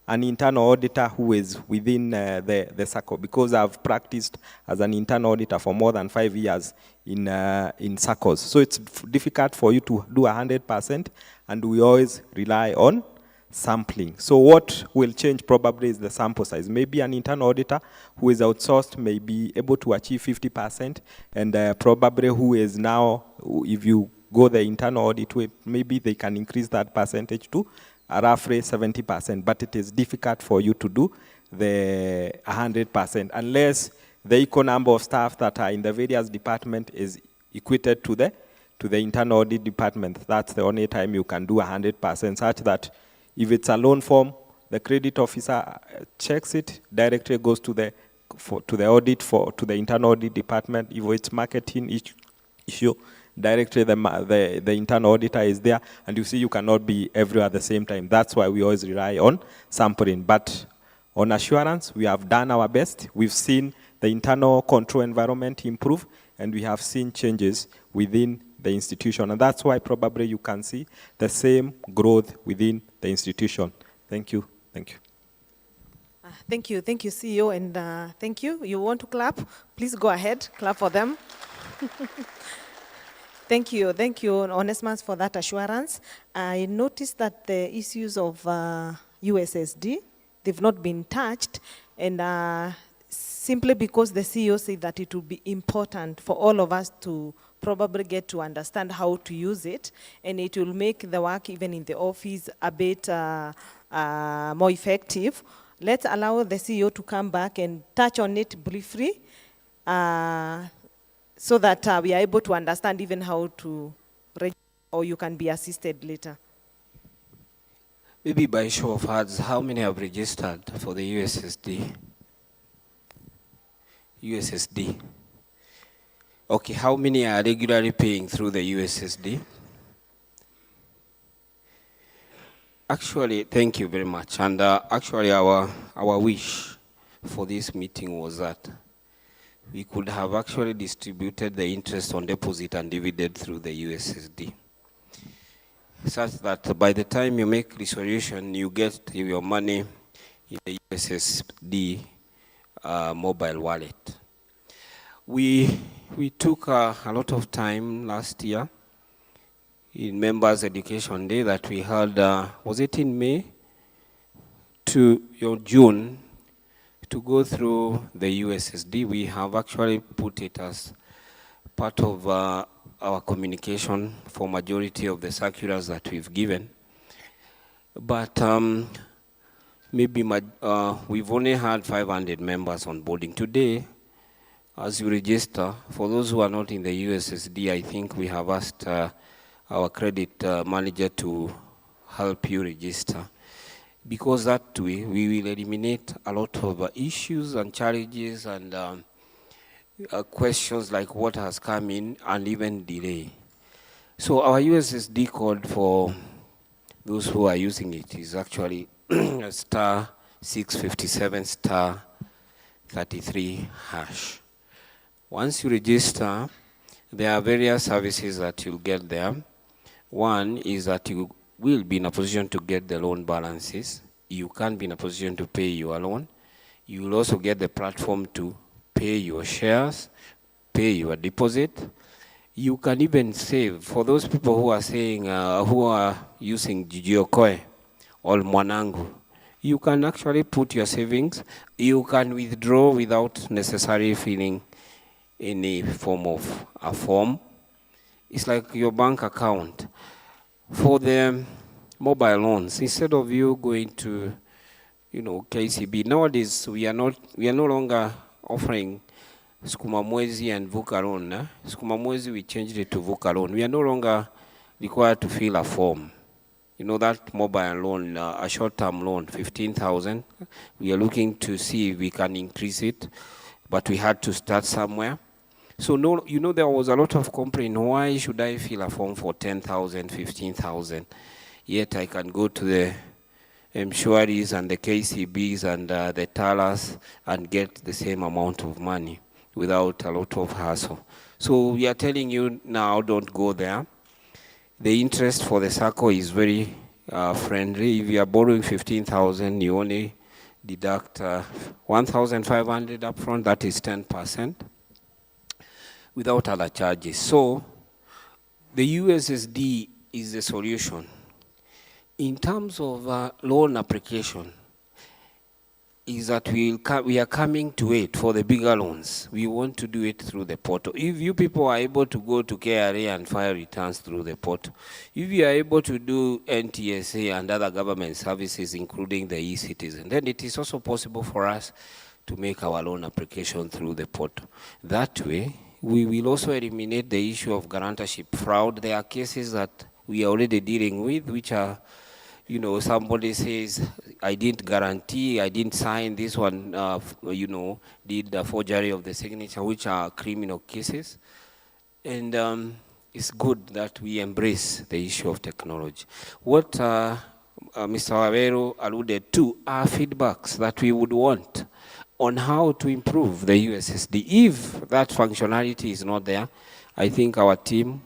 an internal auditor who is within the SACCO, because I've practiced as an internal auditor for more than 5 years in SACCOs. So it's difficult for you to do 100%, and we always rely on sampling. So what will change probably is the sample size. Maybe an internal auditor who is outsourced may be able to achieve 50%, and probably who is now, if you go the internal audit way, maybe they can increase that percentage to roughly 70%, but it is difficult for you to do the 100% unless the equal number of staff that are in the various department is equated to the internal audit department. That's the only time you can do 100%, such that if it's a loan form, the credit officer checks it, directly goes to the internal audit department. If it's marketing issue, directly the internal auditor is there, and you see you cannot be everywhere at the same time. That's why we always rely on sampling. But on assurance, we have done our best. We've seen the internal control environment improve, and we have seen changes within the institution. And that's why probably you can see the same growth within the institution. Thank you. Thank you. Thank you, CEO, and thank you. You want to clap? Please go ahead, clap for them. Thank you, Onesimus, for that assurance. I noticed that the issues of USSD, they've not been touched, and simply because the CEO said that it will be important for all of us to probably get to understand how to use it, and it will make the work even in the office a bit more effective. Let's allow the CEO to come back and touch on it briefly, so that we are able to understand even how to register, or you can be assisted later. Maybe by show of hands, how many have registered for the USSD? USSD. Okay, how many are regularly paying through the USSD? Actually, thank you very much. And actually, our wish for this meeting was that we could have actually distributed the interest on deposit and dividend through the USSD, such that by the time you make resolution, you get your money in the USSD mobile wallet. We took a lot of time last year in Members Education Day that we held, was it in May to June, to go through the USSD. We have actually put it as part of our communication for majority of the circulars that we've given. But maybe we've only had 500 members on boarding. Today, as you register, for those who are not in the USSD, I think we have asked our credit manager to help you register, because that way we will eliminate a lot of issues and challenges and questions like what has come in and even delay. So our USSD code for those who are using it is actually star 657 star 33 hash. Once you register, there are various services that you'll get there. One is that you will be in a position to get the loan balances. You can be in a position to pay your loan. You will also get the platform to pay your shares, pay your deposit. You can even save. For those people who are saying, who are using Jijiokoe or Mwanangu, you can actually put your savings. You can withdraw without necessarily filling any form of a form. It's like your bank account. For the mobile loans, instead of you going to, KCB, nowadays we are no longer offering Sukuma Mwezi and Vuka loan. Sukuma Mwezi, we changed it to Vuka loan. We are no longer required to fill a form. That mobile loan, a short-term loan, 15,000. We are looking to see if we can increase it, but we had to start somewhere. So there was a lot of complaint. Why should I fill a form for 10,000, 15,000? Yet I can go to the Mshwaris and the KCBs and the Talas and get the same amount of money without a lot of hassle. So we are telling you now, don't go there. The interest for the SACCO is very friendly. If you are borrowing 15,000, you only deduct 1,500 upfront, that is 10%. Without other charges. So the USSD is the solution. In terms of loan application, is that we are coming to it for the bigger loans. We want to do it through the portal. If you people are able to go to KRA and file returns through the portal, if you are able to do NTSA and other government services, including the e-citizen, then it is also possible for us to make our loan application through the portal. That way, we will also eliminate the issue of guarantorship fraud. There are cases that we are already dealing with, which are, somebody says, I didn't guarantee, I didn't sign this one, did a forgery of the signature, which are criminal cases. And it's good that we embrace the issue of technology. What Mr. Wawero alluded to are feedbacks that we would want on how to improve the USSD. If that functionality is not there, I think our team,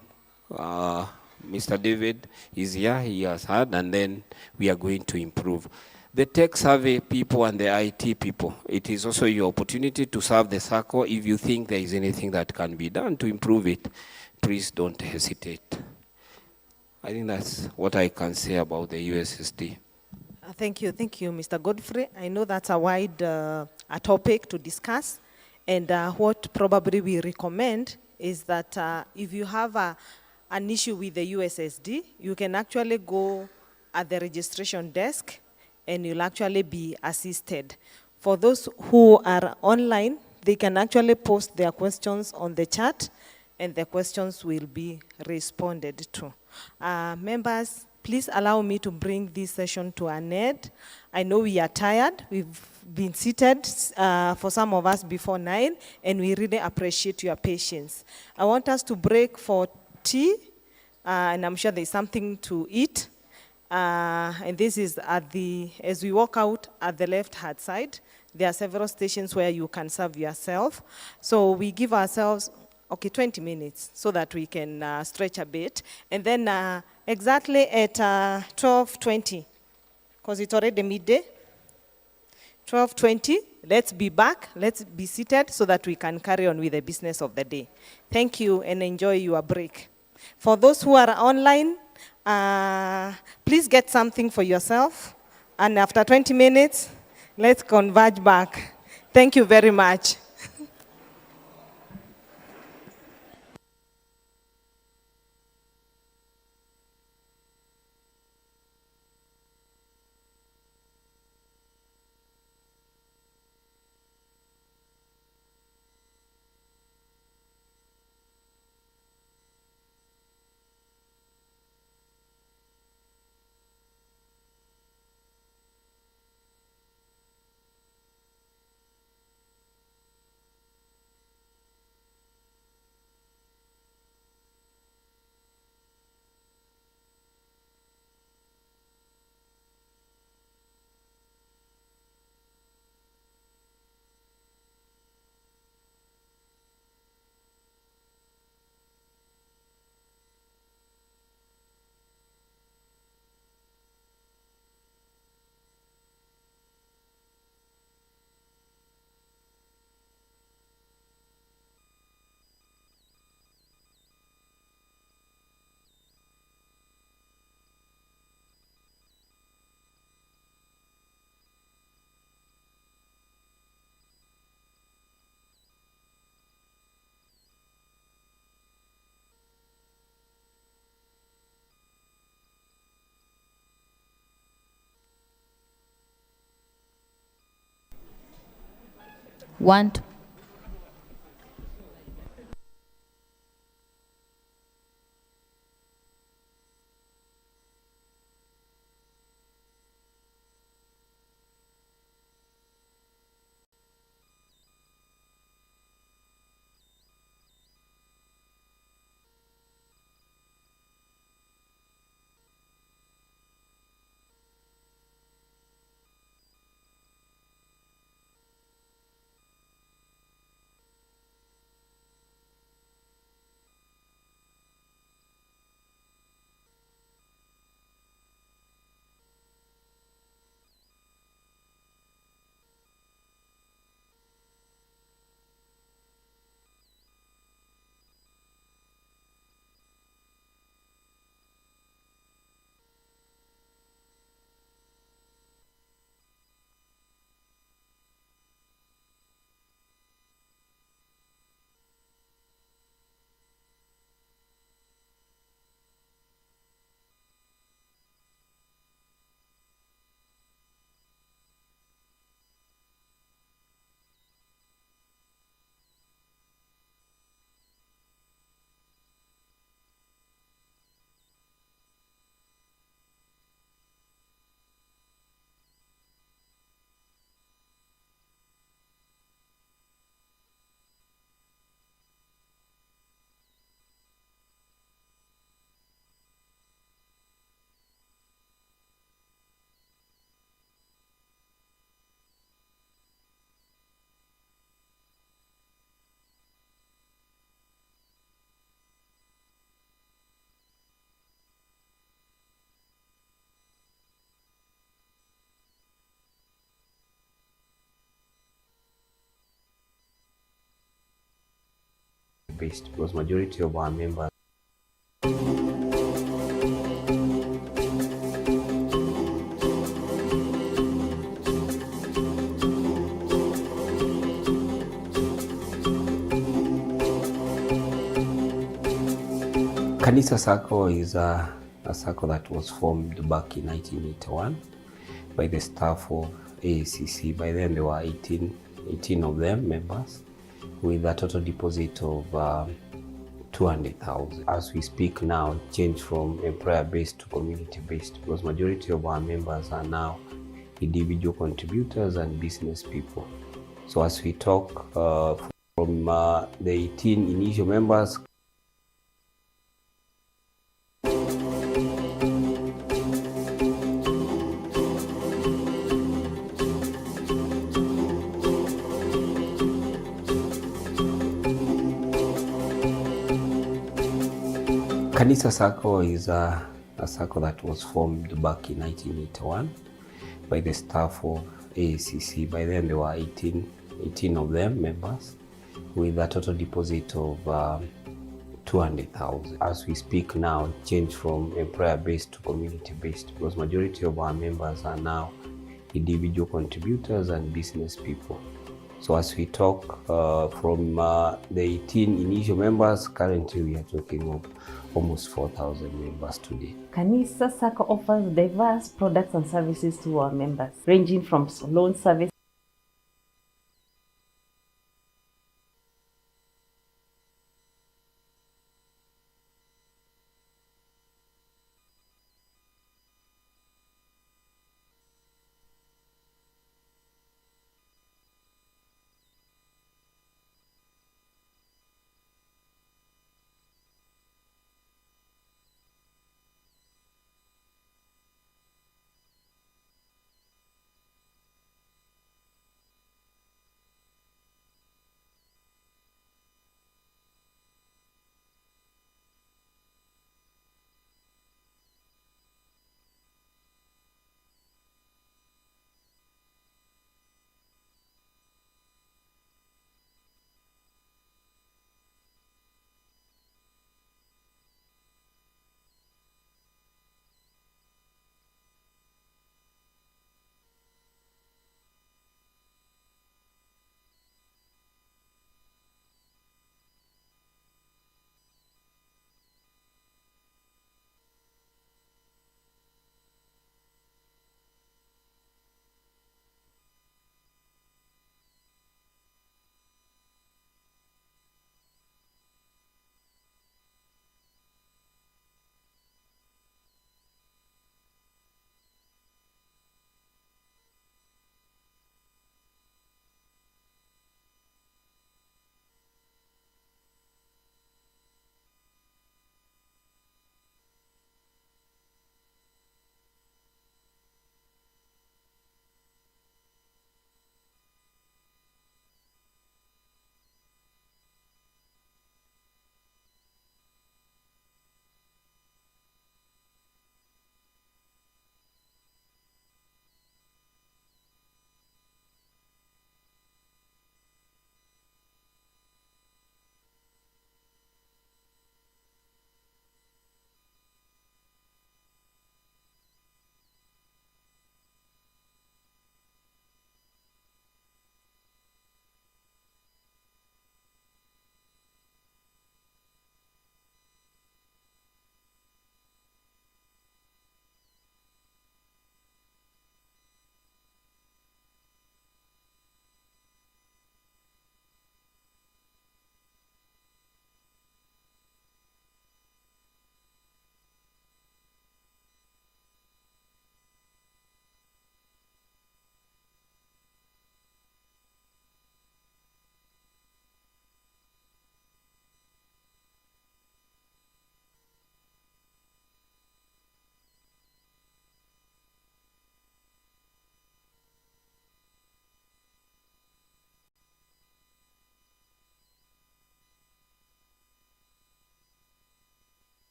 Mr. David is here, he has heard, and then we are going to improve. The tech survey people and the IT people, it is also your opportunity to serve the SACCO. If you think there is anything that can be done to improve it, please don't hesitate. I think that's what I can say about the USSD. Thank you, Mr. Godfrey. I know that's a wide a topic to discuss, and what probably we recommend is that if you have an issue with the USSD, you can actually go at the registration desk and you'll actually be assisted. For those who are online, they can actually post their questions on the chat and the questions will be responded to. Members, please allow me to bring this session to an end. I know we are tired. We've been seated for some of us before 9, and we really appreciate your patience. I want us to break for tea, and I'm sure there's something to eat. And this is as we walk out at the left-hand side, there are several stations where you can serve yourself. So we give ourselves, 20 minutes so that we can stretch a bit. And then exactly at 12:20, because it's already midday, 12:20. Let's be back. Let's be seated so that we can carry on with the business of the day. Thank you and enjoy your break. For those who are online, please get something for yourself. And after 20 minutes, let's converge back. Thank you very much. Want based because majority of our members Kanisa SACCO is a SACCO that was formed back in 1981 by the staff of AACC. By then there were 18 of them members with a total deposit of 200,000. As we speak now, it changed from employer-based to community-based because majority of our members are now individual contributors and business people. So as we talk from the 18 initial members, Kanisa SACCO is a SACCO that was formed back in 1981 by the staff of ACC. By then there were 18 of them members with a total deposit of 200,000. As we speak now, it changed from employer-based to community-based because majority of our members are now individual contributors and business people. So as we talk, from the 18 initial members, currently we are talking of almost 4,000 members today. Kanisa SACCO offers diverse products and services to our members, ranging from loan service